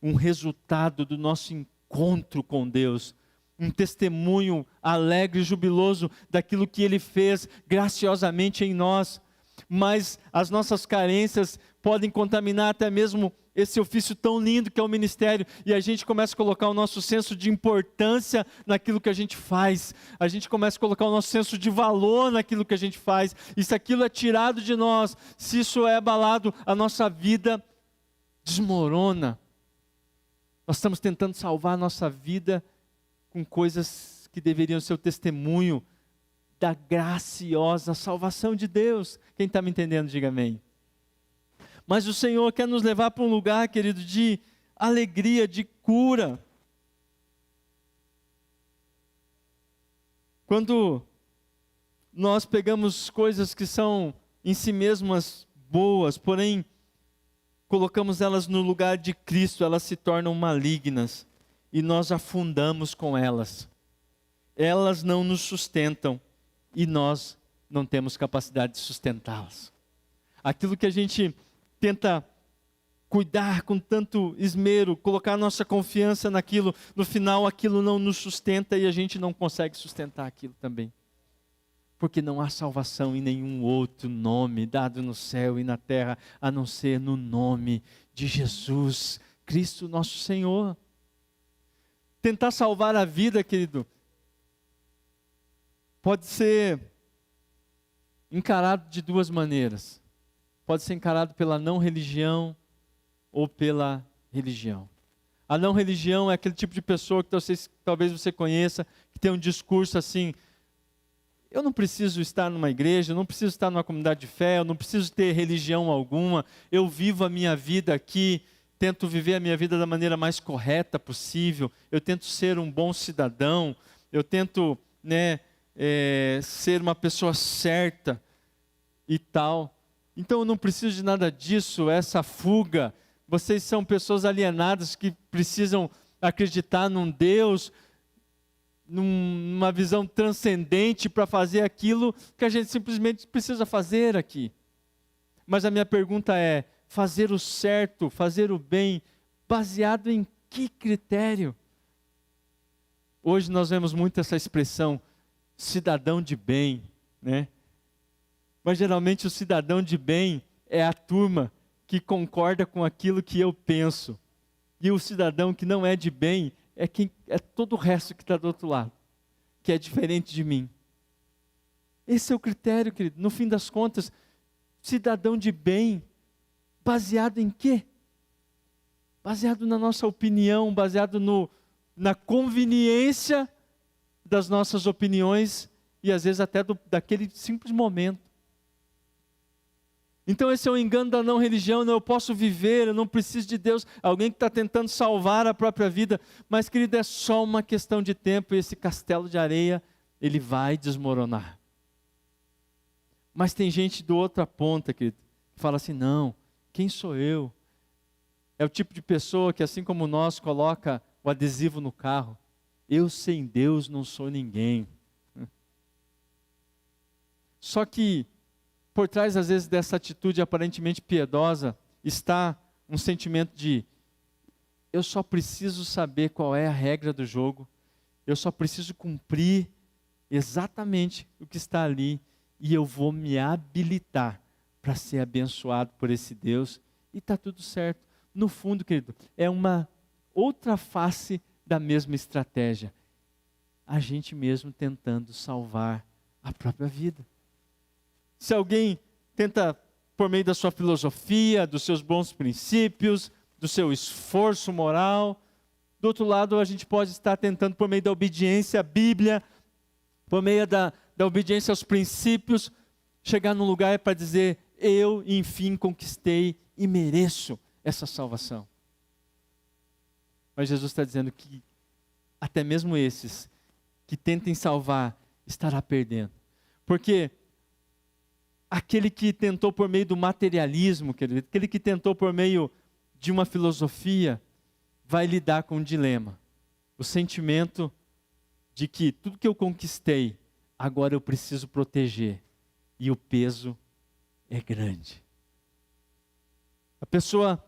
um resultado do nosso encontro com Deus, um testemunho alegre e jubiloso daquilo que Ele fez graciosamente em nós. Mas as nossas carências podem contaminar até mesmo esse ofício tão lindo que é o ministério, e a gente começa a colocar o nosso senso de importância naquilo que a gente faz, a gente começa a colocar o nosso senso de valor naquilo que a gente faz, e se aquilo é tirado de nós, se isso é abalado, a nossa vida desmorona. Nós estamos tentando salvar a nossa vida com coisas que deveriam ser o testemunho da graciosa salvação de Deus. Quem está me entendendo, diga amém. Mas o Senhor quer nos levar para um lugar, querido, de alegria, de cura. Quando nós pegamos coisas que são em si mesmas boas, porém colocamos elas no lugar de Cristo, elas se tornam malignas. E nós afundamos com elas. Elas não nos sustentam e nós não temos capacidade de sustentá-las. Aquilo que a gente tenta cuidar com tanto esmero, colocar nossa confiança naquilo, no final aquilo não nos sustenta e a gente não consegue sustentar aquilo também. Porque não há salvação em nenhum outro nome dado no céu e na terra, a não ser no nome de Jesus, Cristo nosso Senhor. Tentar salvar a vida, querido, pode ser encarado de duas maneiras. Pode ser encarado pela não religião ou pela religião. A não religião é aquele tipo de pessoa que talvez você conheça, que tem um discurso assim: eu não preciso estar numa igreja, eu não preciso estar numa comunidade de fé, eu não preciso ter religião alguma, eu vivo a minha vida aqui, tento viver a minha vida da maneira mais correta possível, eu tento ser um bom cidadão, eu tento, ser uma pessoa certa e tal. Então eu não preciso de nada disso, essa fuga. Vocês são pessoas alienadas que precisam acreditar num Deus, numa visão transcendente para fazer aquilo que a gente simplesmente precisa fazer aqui. Mas a minha pergunta é, fazer o certo, fazer o bem, baseado em que critério? Hoje nós vemos muito essa expressão, cidadão de bem, né? Mas geralmente o cidadão de bem é a turma que concorda com aquilo que eu penso. E o cidadão que não é de bem é todo o resto que está do outro lado, que é diferente de mim. Esse é o critério, querido. No fim das contas, cidadão de bem, baseado em quê? Baseado na nossa opinião, baseado na conveniência das nossas opiniões e às vezes até daquele simples momento. Então esse é o engano da não religião, eu posso viver, eu não preciso de Deus, alguém que está tentando salvar a própria vida, mas querido, é só uma questão de tempo e esse castelo de areia, ele vai desmoronar. Mas tem gente do outra ponta, querido, que fala assim, não, quem sou eu? É o tipo de pessoa que assim como nós coloca o adesivo no carro, eu sem Deus não sou ninguém. Só que por trás, às vezes, dessa atitude aparentemente piedosa, está um sentimento de, eu só preciso saber qual é a regra do jogo, eu só preciso cumprir exatamente o que está ali, e eu vou me habilitar para ser abençoado por esse Deus, e está tudo certo. No fundo, querido, é uma outra face da mesma estratégia. A gente mesmo tentando salvar a própria vida. Se alguém tenta, por meio da sua filosofia, dos seus bons princípios, do seu esforço moral, do outro lado a gente pode estar tentando, por meio da obediência à Bíblia, por meio da obediência aos princípios, chegar num lugar para dizer, eu enfim conquistei e mereço essa salvação. Mas Jesus está dizendo que até mesmo esses que tentem salvar, estará perdendo. Porque aquele que tentou por meio do materialismo, aquele que tentou por meio de uma filosofia, vai lidar com um dilema. O sentimento de que tudo que eu conquistei, agora eu preciso proteger. E o peso é grande. A pessoa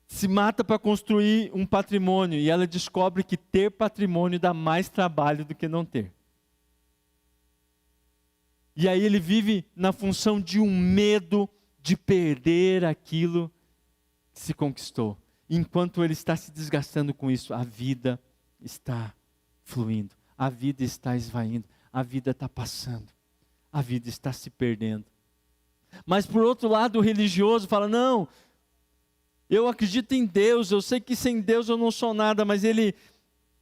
se mata para construir um patrimônio e ela descobre que ter patrimônio dá mais trabalho do que não ter. E aí ele vive na função de um medo de perder aquilo que se conquistou. Enquanto ele está se desgastando com isso, a vida está fluindo, a vida está esvaindo, a vida está passando, a vida está se perdendo. Mas por outro lado, o religioso fala, não, eu acredito em Deus, eu sei que sem Deus eu não sou nada, mas ele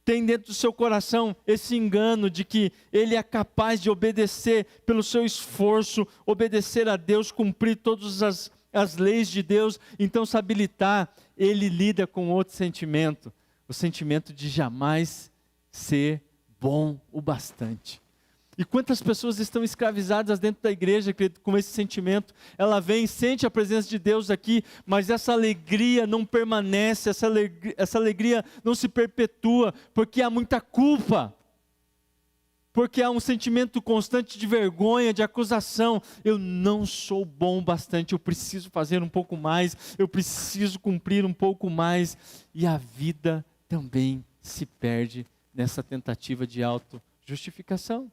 tem dentro do seu coração esse engano de que ele é capaz de obedecer pelo seu esforço, obedecer a Deus, cumprir todas as leis de Deus, então se habilitar, ele lida com outro sentimento, o sentimento de jamais ser bom o bastante. E quantas pessoas estão escravizadas dentro da igreja com esse sentimento? Ela vem, sente a presença de Deus aqui, mas essa alegria não permanece, essa alegria não se perpetua, porque há muita culpa, porque há um sentimento constante de vergonha, de acusação. Eu não sou bom o bastante, eu preciso fazer um pouco mais, eu preciso cumprir um pouco mais. E a vida também se perde nessa tentativa de autojustificação.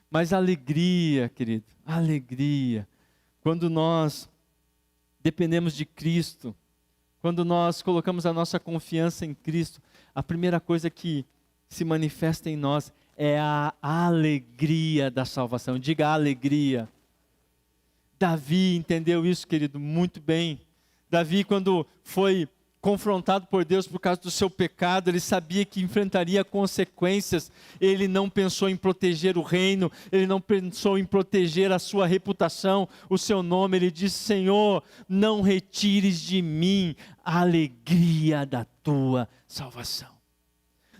Mas a alegria, querido, a alegria, quando nós dependemos de Cristo, quando nós colocamos a nossa confiança em Cristo, a primeira coisa que se manifesta em nós é a alegria da salvação. Diga alegria. Davi entendeu isso, querido, muito bem. Davi, quando foi confrontado por Deus por causa do seu pecado, ele sabia que enfrentaria consequências, ele não pensou em proteger o reino, ele não pensou em proteger a sua reputação, o seu nome, ele disse: Senhor, não retires de mim a alegria da tua salvação.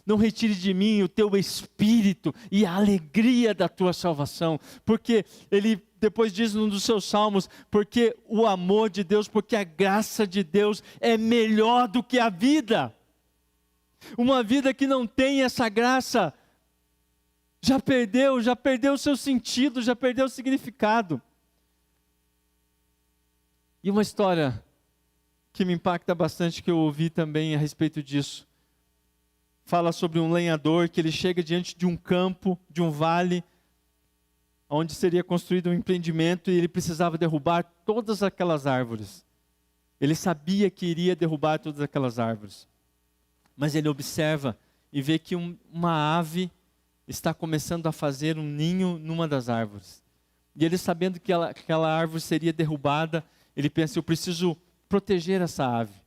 Não retire de mim o teu espírito e a alegria da tua salvação, porque ele depois diz num dos seus salmos, porque o amor de Deus, porque a graça de Deus é melhor do que a vida. Uma vida que não tem essa graça, já perdeu o seu sentido, já perdeu o significado. E uma história que me impacta bastante, que eu ouvi também a respeito disso, fala sobre um lenhador que ele chega diante de um campo, de um vale, onde seria construído um empreendimento e ele precisava derrubar todas aquelas árvores. Ele sabia que iria derrubar todas aquelas árvores. Mas ele observa e vê que uma ave está começando a fazer um ninho numa das árvores. E ele, sabendo que aquela árvore seria derrubada, ele pensa: eu preciso proteger essa ave.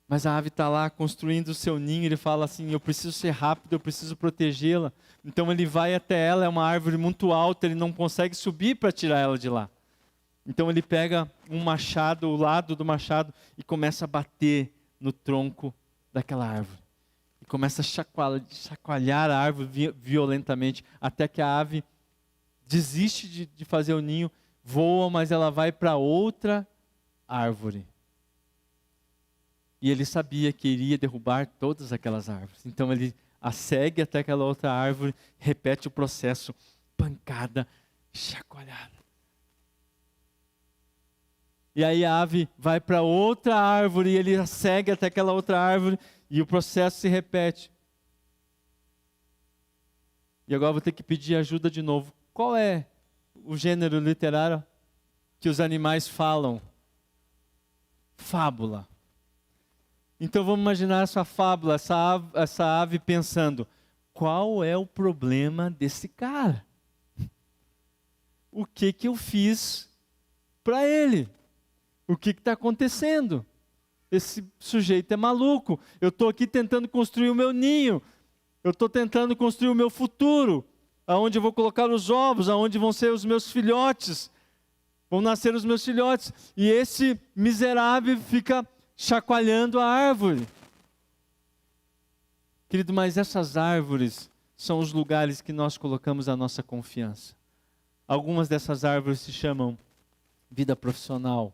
Mas a ave está lá construindo o seu ninho, ele fala assim: eu preciso ser rápido, eu preciso protegê-la. Então ele vai até ela, é uma árvore muito alta, ele não consegue subir para tirar ela de lá. Então ele pega um machado, o lado do machado, e começa a bater no tronco daquela árvore. E começa a chacoalhar a árvore violentamente, até que a ave desiste de fazer o ninho, voa, mas ela vai para outra árvore. E ele sabia que iria derrubar todas aquelas árvores. Então ele a segue até aquela outra árvore, repete o processo, pancada, chacoalhada. E aí a ave vai para outra árvore, e ele a segue até aquela outra árvore, e o processo se repete. E agora eu vou ter que pedir ajuda de novo. Qual é o gênero literário que os animais falam? Fábula. Então vamos imaginar essa fábula, essa ave pensando: qual é o problema desse cara? O que eu fiz para ele? O que está acontecendo? Esse sujeito é maluco. Eu estou aqui tentando construir o meu ninho. Eu estou tentando construir o meu futuro. Aonde eu vou colocar os ovos, aonde vão ser os meus filhotes. Vão nascer os meus filhotes. E esse miserável fica chacoalhando a árvore. Querido, mas essas árvores são os lugares que nós colocamos a nossa confiança. Algumas dessas árvores se chamam vida profissional.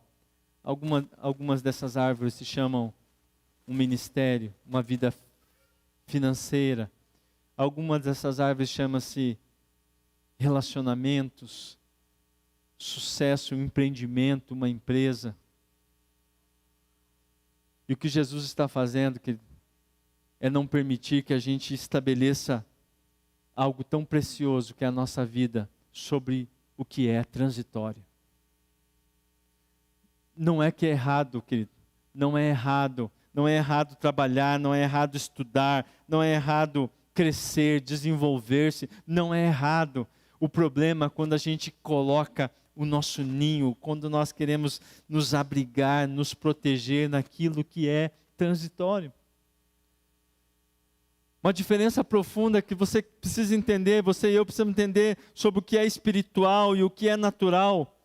Algumas dessas árvores se chamam um ministério, uma vida financeira. Algumas dessas árvores chamam-se relacionamentos, sucesso, um empreendimento, uma empresa. E o que Jesus está fazendo é não permitir que a gente estabeleça algo tão precioso que é a nossa vida sobre o que é transitório. Não é que é errado, querido. Não é errado. Não é errado trabalhar, não é errado estudar, não é errado crescer, desenvolver-se. Não é errado. O problema é quando a gente coloca o nosso ninho, quando nós queremos nos abrigar, nos proteger naquilo que é transitório. Uma diferença profunda que você precisa entender, você e eu precisamos entender sobre o que é espiritual e o que é natural,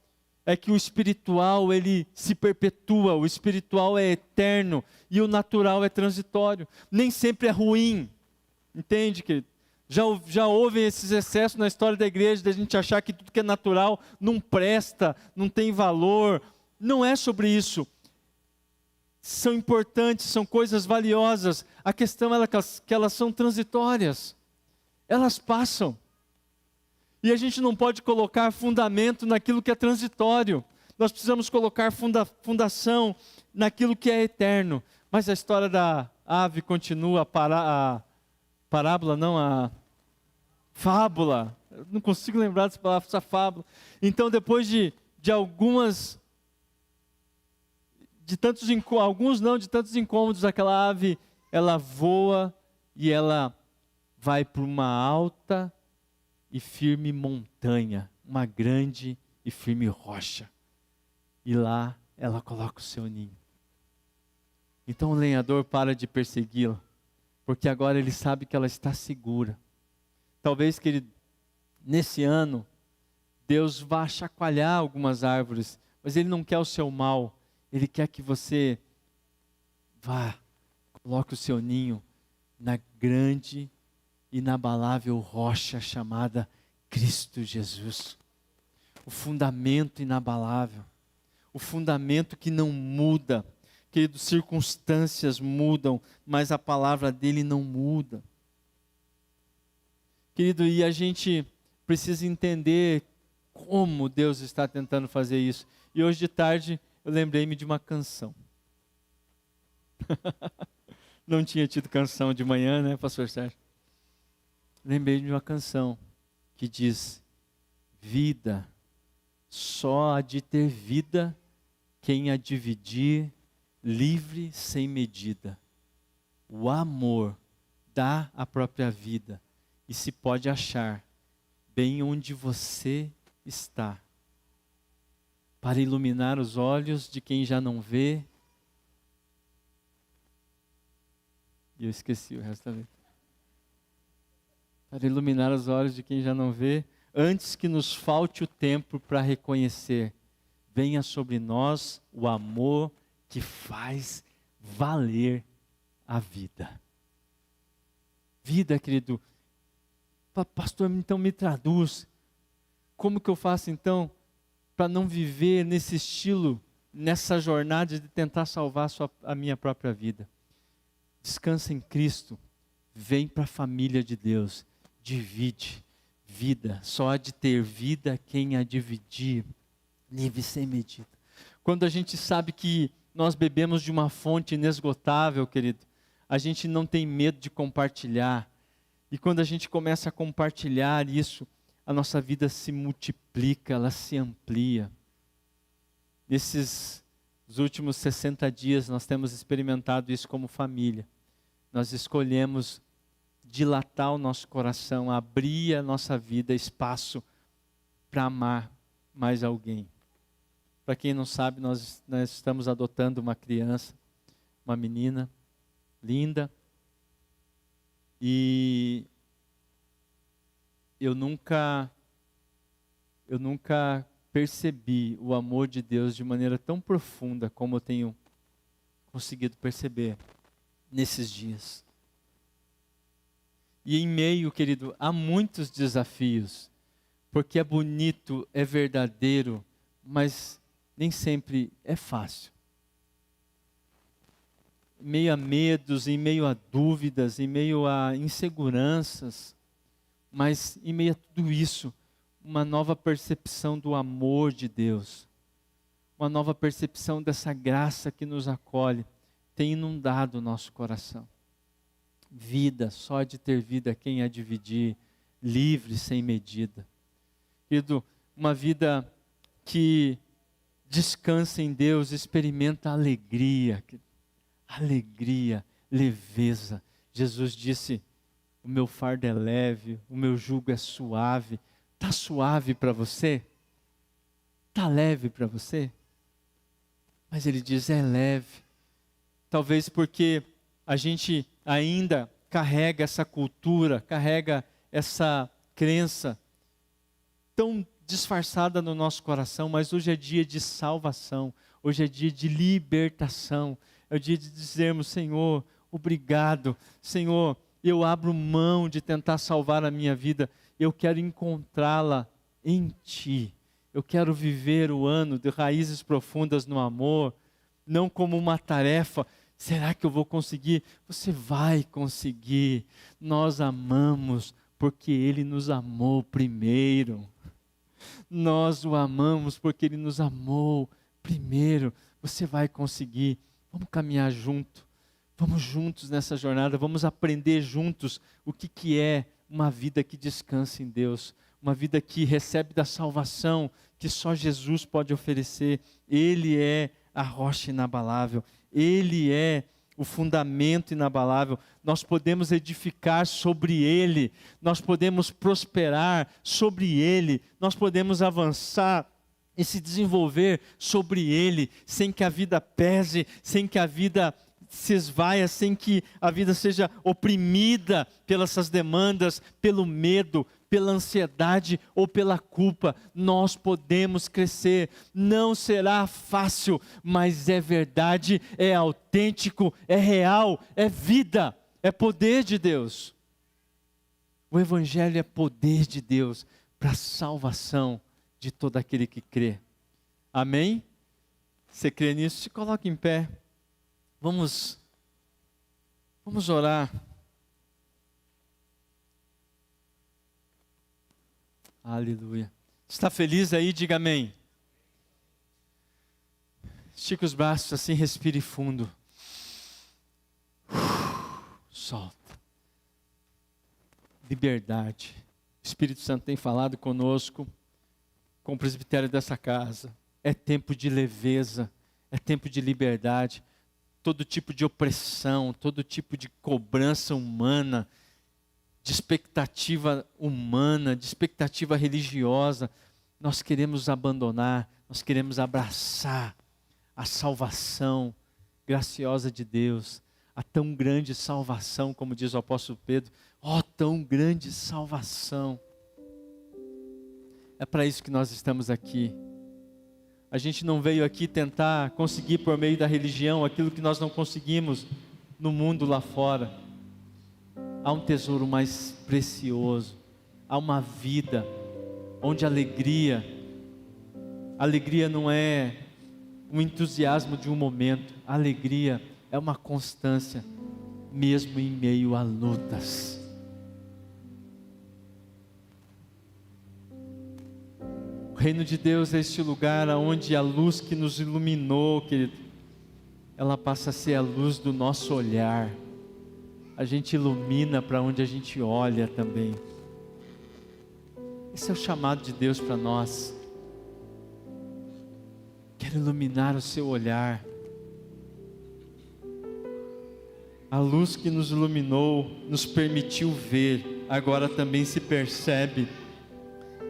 é que o espiritual ele se perpetua, o espiritual é eterno e o natural é transitório. Nem sempre é ruim, entende, querido? Já houve esses excessos na história da igreja, da gente achar que tudo que é natural não presta, não tem valor. Não é sobre isso. São importantes, são coisas valiosas. A questão é que elas são transitórias. Elas passam. E a gente não pode colocar fundamento naquilo que é transitório. Nós precisamos colocar fundação naquilo que é eterno. Mas a história da ave continua, a fábula. Eu não consigo lembrar dessa palavra, essa fábula. Então, depois de tantos incômodos, aquela ave, ela voa e ela vai para uma alta e firme montanha, uma grande e firme rocha. E lá ela coloca o seu ninho. Então o lenhador para de persegui-la, porque agora ele sabe que ela está segura. Talvez, querido, nesse ano, Deus vá chacoalhar algumas árvores, mas Ele não quer o seu mal. Ele quer que você vá, coloque o seu ninho na grande, inabalável rocha chamada Cristo Jesus. O fundamento inabalável, o fundamento que não muda. Querido, circunstâncias mudam, mas a palavra dele não muda. Querido, e a gente precisa entender como Deus está tentando fazer isso. E hoje de tarde eu lembrei-me de uma canção. Não tinha tido canção de manhã, né, pastor Sérgio? Lembrei de uma canção que diz: vida, só há de ter vida quem a dividir, livre sem medida. O amor dá a própria vida e se pode achar bem onde você está, para iluminar os olhos de quem já não vê. E eu esqueci o resto da letra. Para iluminar os olhos de quem já não vê, antes que nos falte o tempo para reconhecer, venha sobre nós o amor que faz valer a vida. Vida, querido. Pastor, então me traduz. Como que eu faço então para não viver nesse estilo, nessa jornada de tentar salvar a minha própria vida? Descansa em Cristo, vem para a família de Deus, divide vida, só há de ter vida quem a dividir, livre sem medida. Quando a gente sabe que nós bebemos de uma fonte inesgotável, querido, a gente não tem medo de compartilhar. E quando a gente começa a compartilhar isso, a nossa vida se multiplica, ela se amplia. Nesses últimos 60 dias nós temos experimentado isso como família. Nós escolhemos dilatar o nosso coração, abrir a nossa vida, espaço para amar mais alguém. Para quem não sabe, nós estamos adotando uma criança, uma menina linda. E eu nunca percebi o amor de Deus de maneira tão profunda como eu tenho conseguido perceber nesses dias. E em meio, querido, há muitos desafios, porque é bonito, é verdadeiro, mas nem sempre é fácil. Em meio a medos, em meio a dúvidas, em meio a inseguranças, mas em meio a tudo isso, uma nova percepção do amor de Deus, uma nova percepção dessa graça que nos acolhe, tem inundado o nosso coração. Vida, só de ter vida quem a dividir, livre sem medida. Querido, uma vida que descansa em Deus, experimenta alegria, leveza. Jesus disse: o meu fardo é leve, o meu jugo é suave. Está suave para você? Está leve para você? Mas ele diz, é leve. Talvez porque a gente ainda carrega essa cultura, carrega essa crença tão disfarçada no nosso coração, mas hoje é dia de salvação, hoje é dia de libertação, é o dia de dizermos, Senhor, obrigado, Senhor, eu abro mão de tentar salvar a minha vida, eu quero encontrá-la em Ti, eu quero viver o ano de raízes profundas no amor, não como uma tarefa. Será que eu vou conseguir? Você vai conseguir. Nós amamos porque Ele nos amou primeiro. Nós o amamos porque Ele nos amou primeiro. Você vai conseguir. Vamos caminhar junto. Vamos juntos nessa jornada. Vamos aprender juntos o que é uma vida que descansa em Deus. Uma vida que recebe da salvação que só Jesus pode oferecer. Ele é a rocha inabalável. Ele é o fundamento inabalável. Nós podemos edificar sobre Ele. Nós podemos prosperar sobre Ele. Nós podemos avançar e se desenvolver sobre Ele, sem que a vida pese, sem que a vida se esvaia, sem que a vida seja oprimida pelas essas demandas, pelo medo, pela ansiedade ou pela culpa. Nós podemos crescer. Não será fácil, mas é verdade, é autêntico, é real, é vida, é poder de Deus. O Evangelho é poder de Deus para a salvação de todo aquele que crê. Amém? Você crê nisso? Se coloque em pé. Vamos orar. Aleluia. Está feliz aí? Diga amém. Estica os braços assim, respire fundo. Solta. Liberdade. O Espírito Santo tem falado conosco, com o presbitério dessa casa. É tempo de leveza, é tempo de liberdade. Todo tipo de opressão, todo tipo de cobrança humana, de expectativa humana, de expectativa religiosa, nós queremos abandonar, nós queremos abraçar a salvação graciosa de Deus, a tão grande salvação, como diz o apóstolo Pedro, tão grande salvação. É para isso que nós estamos aqui. A gente não veio aqui tentar conseguir por meio da religião aquilo que nós não conseguimos no mundo lá fora. Há um tesouro mais precioso, há uma vida onde a alegria não é um entusiasmo de um momento, a alegria é uma constância, mesmo em meio a lutas. O reino de Deus é este lugar onde a luz que nos iluminou, querido, ela passa a ser a luz do nosso olhar. A gente ilumina para onde a gente olha também. Esse é o chamado de Deus para nós. Quero iluminar o seu olhar. A luz que nos iluminou, nos permitiu ver, agora também se percebe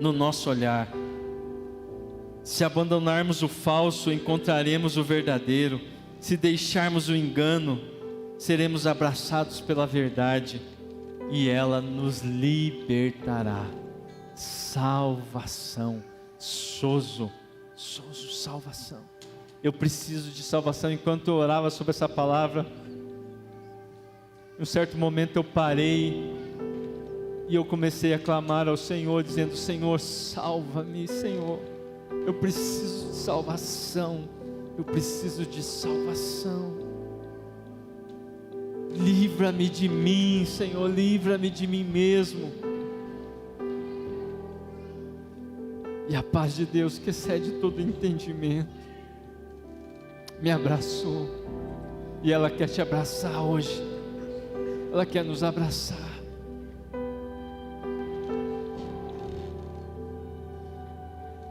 no nosso olhar. Se abandonarmos o falso, encontraremos o verdadeiro. Se deixarmos o engano, seremos abraçados pela verdade e ela nos libertará. Salvação, sozo, salvação. Eu preciso de salvação. Enquanto eu orava sobre essa palavra, em um certo momento eu parei e eu comecei a clamar ao Senhor, dizendo: Senhor, salva-me, Senhor. Eu preciso de salvação. Eu preciso de salvação. Livra-me de mim, Senhor, livra-me de mim mesmo. E a paz de Deus, que excede todo entendimento, me abraçou. E ela quer te abraçar hoje. Ela quer nos abraçar.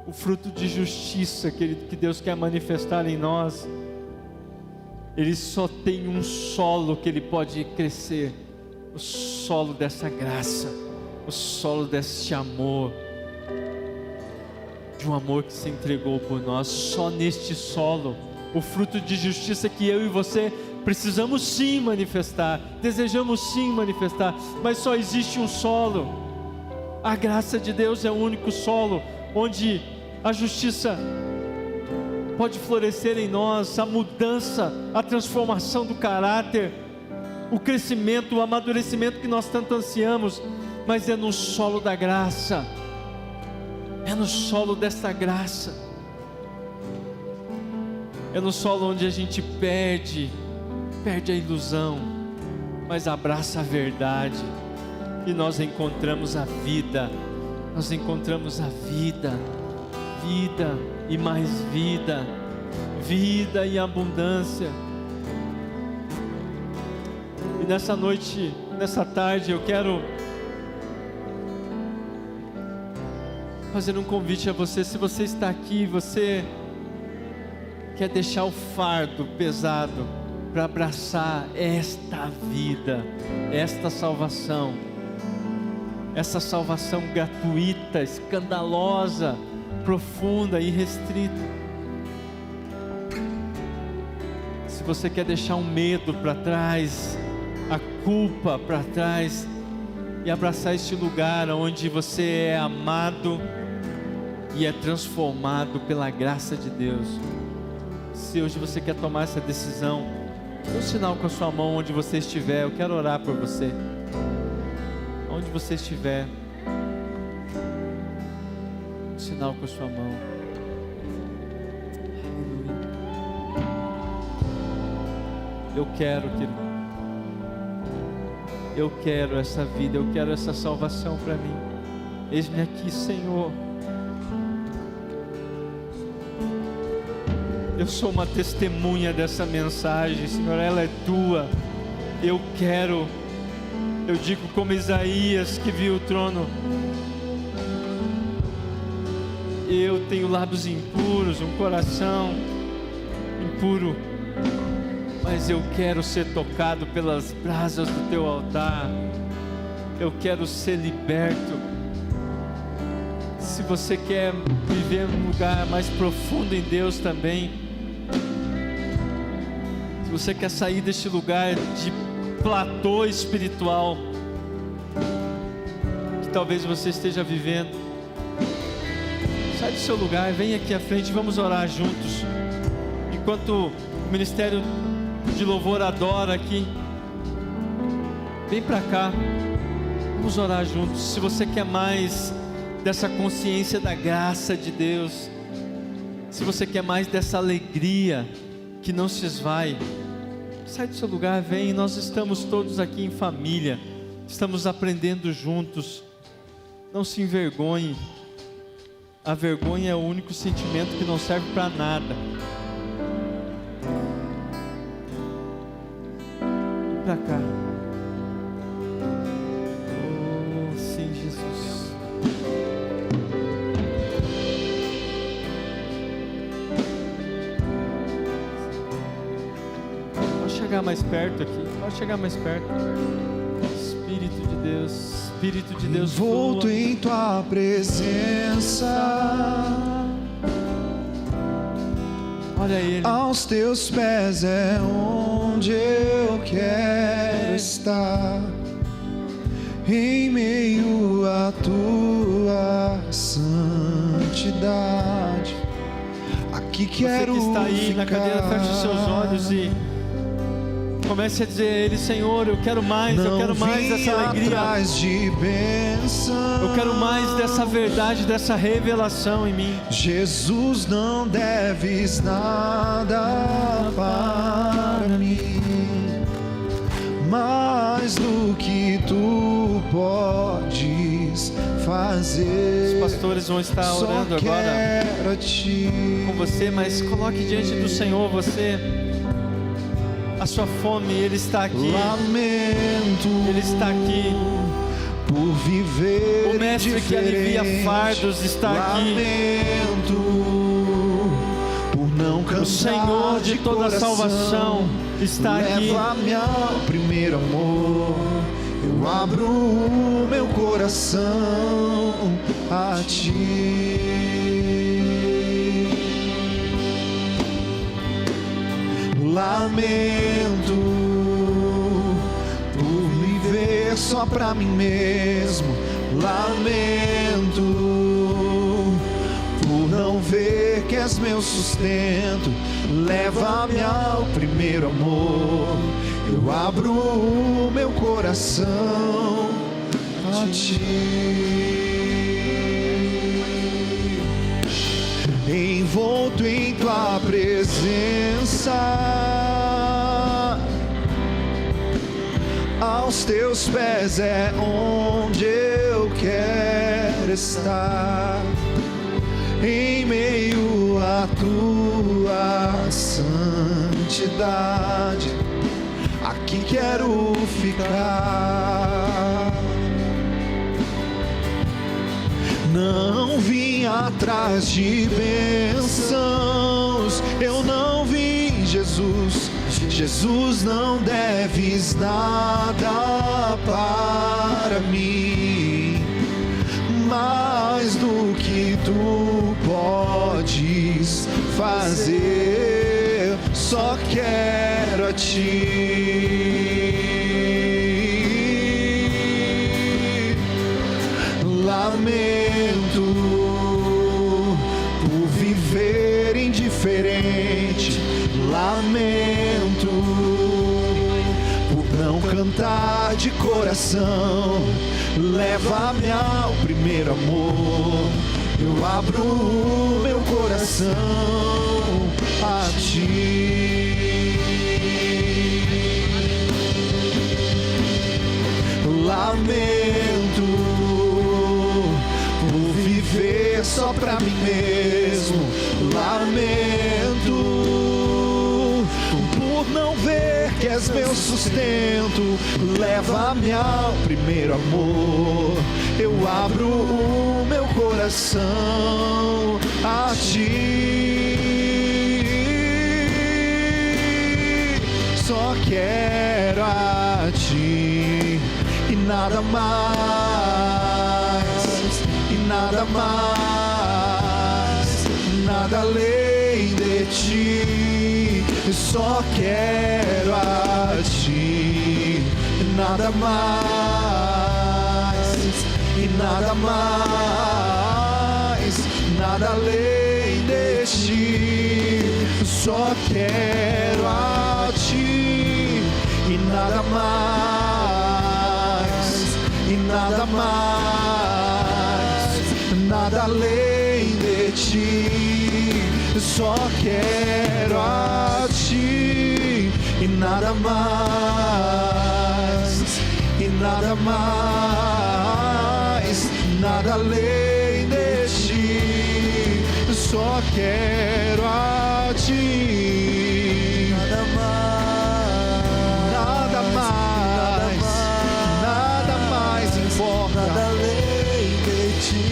O fruto de justiça, querido, que Deus quer manifestar em nós, ele só tem um solo que ele pode crescer, o solo dessa graça, o solo desse amor, de um amor que se entregou por nós. Só neste solo, o fruto de justiça que eu e você precisamos sim manifestar, desejamos sim manifestar, mas só existe um solo. A graça de Deus é o único solo onde a justiça pode florescer em nós, a mudança, a transformação do caráter, o crescimento, o amadurecimento que nós tanto ansiamos, mas é no solo da graça, é no solo dessa graça, é no solo onde a gente perde a ilusão, mas abraça a verdade, e nós encontramos a vida, vida e mais vida, vida em abundância. E nessa noite, nessa tarde, eu quero fazer um convite a você. Se você está aqui, você quer deixar o fardo pesado para abraçar esta vida, esta salvação, essa salvação gratuita, escandalosa, profunda e restrita. Se você quer deixar um medo para trás, a culpa para trás, e abraçar este lugar onde você é amado e é transformado pela graça de Deus. Se hoje você quer tomar essa decisão, dê um sinal com a sua mão onde você estiver. Eu quero orar por você. Onde você estiver, um sinal com a sua mão. Eu quero, querido. Eu quero essa vida, eu quero essa salvação para mim. Eis-me aqui, Senhor. Eu sou uma testemunha dessa mensagem, Senhor, ela é tua. Eu quero, eu digo como Isaías que viu o trono. Eu tenho lábios impuros, um coração impuro, mas eu quero ser tocado pelas brasas do teu altar. Eu quero ser liberto. Se você quer viver num lugar mais profundo em Deus também, se você quer sair deste lugar de platô espiritual que talvez você esteja vivendo, sai do seu lugar, vem aqui à frente, vamos orar juntos. Enquanto o ministério de louvor adora aqui, vem para cá, vamos orar juntos. Se você quer mais dessa consciência da graça de Deus, se você quer mais dessa alegria que não se esvai, sai do seu lugar, vem. Nós estamos todos aqui em família, estamos aprendendo juntos. Não se envergonhe. A vergonha é o único sentimento que não serve para nada. Vem para cá. Oh, sim, Jesus. Pode chegar mais perto aqui. Pode chegar mais perto. Espírito de Deus. Espírito de Deus, envolto em tua presença, olha Ele. Aos teus pés é onde eu quero estar, em meio à tua santidade. Aqui quero você que está aí ficar. Na cadeira, feche os seus olhos e comece a dizer a Ele: Senhor, eu quero mais dessa alegria. De bênção. Eu quero mais dessa verdade, dessa revelação em mim. Jesus, não deves nada para mim, mais do que tu podes fazer. Os pastores vão estar orando agora com você, mas coloque diante do Senhor a sua fome. Ele está aqui. Lamento, Ele está aqui. Por viver o mestre que alivia fardos está aqui. Lamento, por não cansar. O Senhor de toda a salvação está aqui. Leva-me ao primeiro amor. Eu abro o meu coração a ti. Lamento por viver só pra mim mesmo. Lamento por não ver que és meu sustento. Leva-me ao primeiro amor. Eu abro o meu coração a ti. Envolto em tua presença, aos teus pés é onde eu quero estar, em meio à tua santidade. Aqui quero ficar. Não vim atrás de bênçãos, eu não vim, Jesus. Jesus, não deves nada para mim, mais do que tu podes fazer. Só quero ti. Lamento por viver indiferente, lamento por não cantar de coração. Leva-me ao primeiro amor, eu abro o meu coração a ti. Lamento por viver só pra mim mesmo, lamento por não ver que és meu sustento. Leva-me ao primeiro amor, eu abro o meu coração a ti. Só quero a ti e nada mais, e nada mais, nada além de ti. Só quero a ti, nada mais, e nada mais, nada além de ti. Só quero a ti, e nada mais, e nada mais, nada além de ti. Só quero a ti e nada mais, e nada mais, nada além de ti. Só quero a ti, nada mais, nada mais importa, nada além de ti.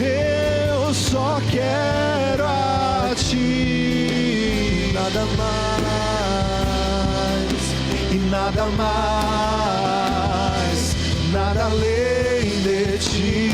Eu só quero a ti, nada mais, e nada mais, nada além de ti.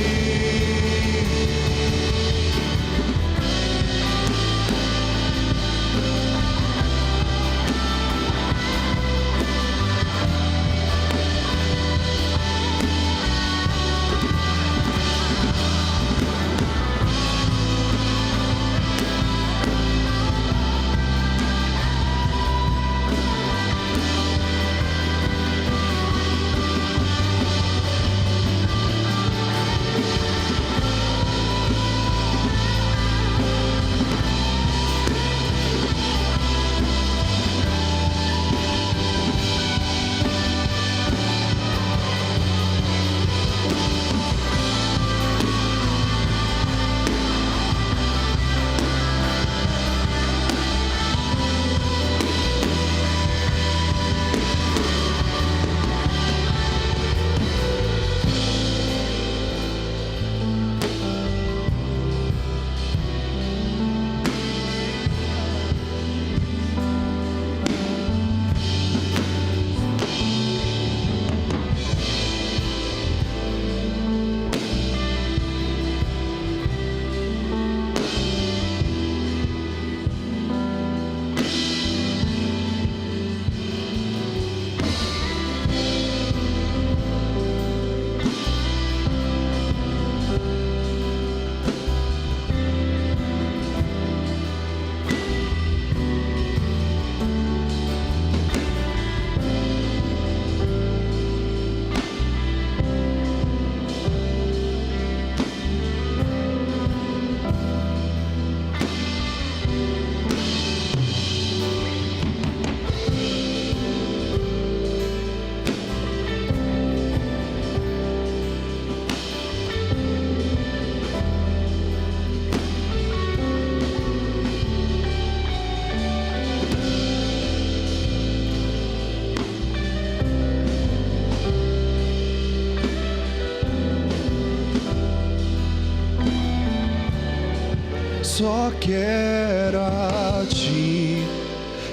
Só quero a ti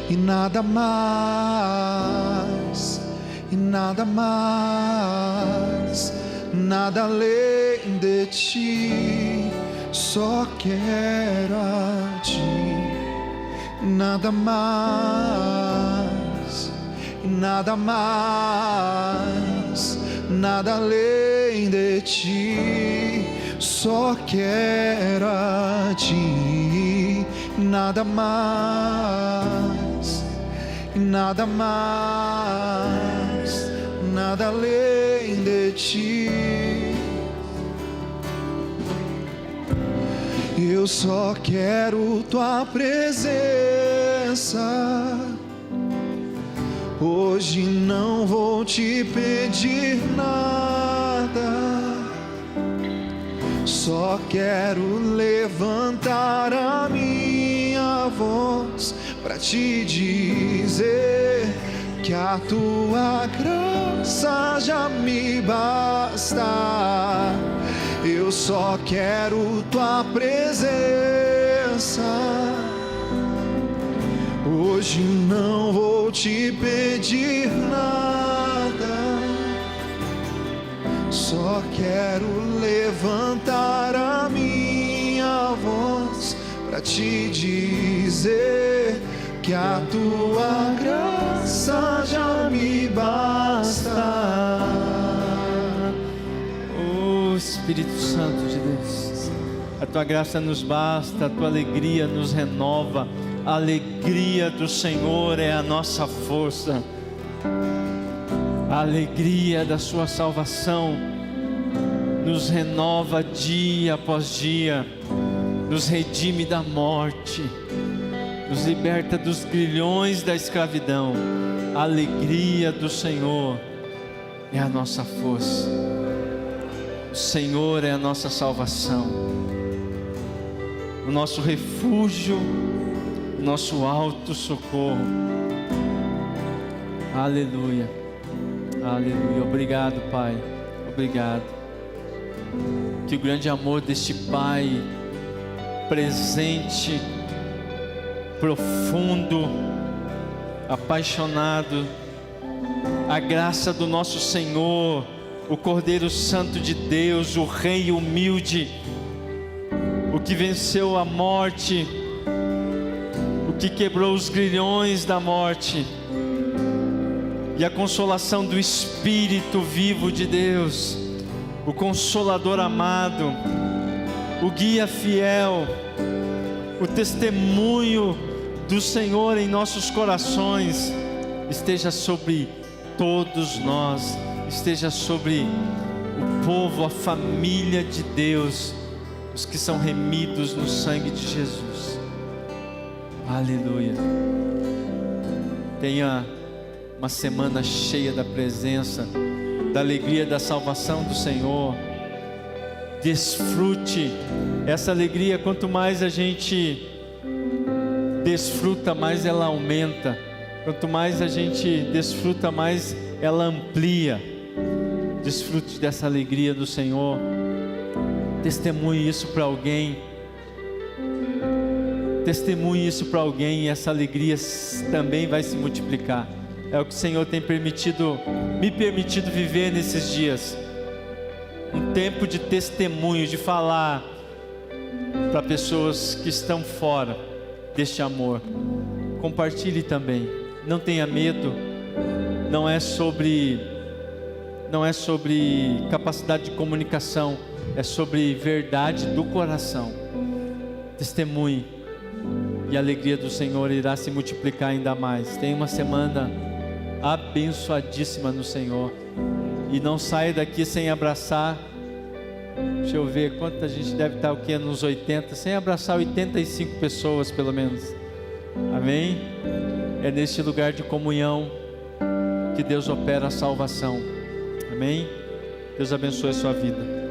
e nada mais, e nada mais, nada além de ti. Só quero a ti, nada mais, nada mais, nada além de ti. Só quero a ti, nada mais, nada mais, nada além de ti. Eu só quero tua presença. Hoje não vou te pedir nada. Só quero levantar a minha voz para te dizer que a tua graça já me basta. Eu só quero tua presença. Hoje não vou te pedir nada. Só quero levantar a minha voz para te dizer que a tua graça já me basta. Oh Espírito Santo de Deus, a tua graça nos basta, a tua alegria nos renova. A alegria do Senhor é a nossa força. A alegria da sua salvação nos renova dia após dia, nos redime da morte, nos liberta dos grilhões da escravidão. A alegria do Senhor é a nossa força. O Senhor é a nossa salvação, o nosso refúgio, o nosso alto socorro. Aleluia, aleluia. Obrigado, Pai, obrigado. Que o grande amor deste Pai presente, profundo, apaixonado, a graça do nosso Senhor, o Cordeiro Santo de Deus, o Rei humilde, o que venceu a morte, o que quebrou os grilhões da morte, e a consolação do Espírito vivo de Deus, o Consolador amado, o guia fiel, o testemunho do Senhor em nossos corações, esteja sobre todos nós, esteja sobre o povo, a família de Deus, os que são remidos no sangue de Jesus. Aleluia. Tenha uma semana cheia da presença, da alegria da salvação do Senhor. Desfrute essa alegria. Quanto mais a gente desfruta, mais ela aumenta. Quanto mais a gente desfruta, mais ela amplia. Desfrute dessa alegria do Senhor. Testemunhe isso para alguém. Testemunhe isso para alguém, e essa alegria também vai se multiplicar. É o que o Senhor tem me permitido viver nesses dias. Um tempo de testemunho, de falar para pessoas que estão fora deste amor. Compartilhe também. Não tenha medo. Não é sobre capacidade de comunicação, é sobre verdade do coração. Testemunhe, e a alegria do Senhor irá se multiplicar ainda mais. Tenha uma semana abençoadíssima no Senhor, e não saia daqui sem abraçar. Deixa eu ver quanta gente deve estar nos 80, sem abraçar 85 pessoas pelo menos. Amém? É neste lugar de comunhão que Deus opera a salvação. Amém? Deus abençoe a sua vida.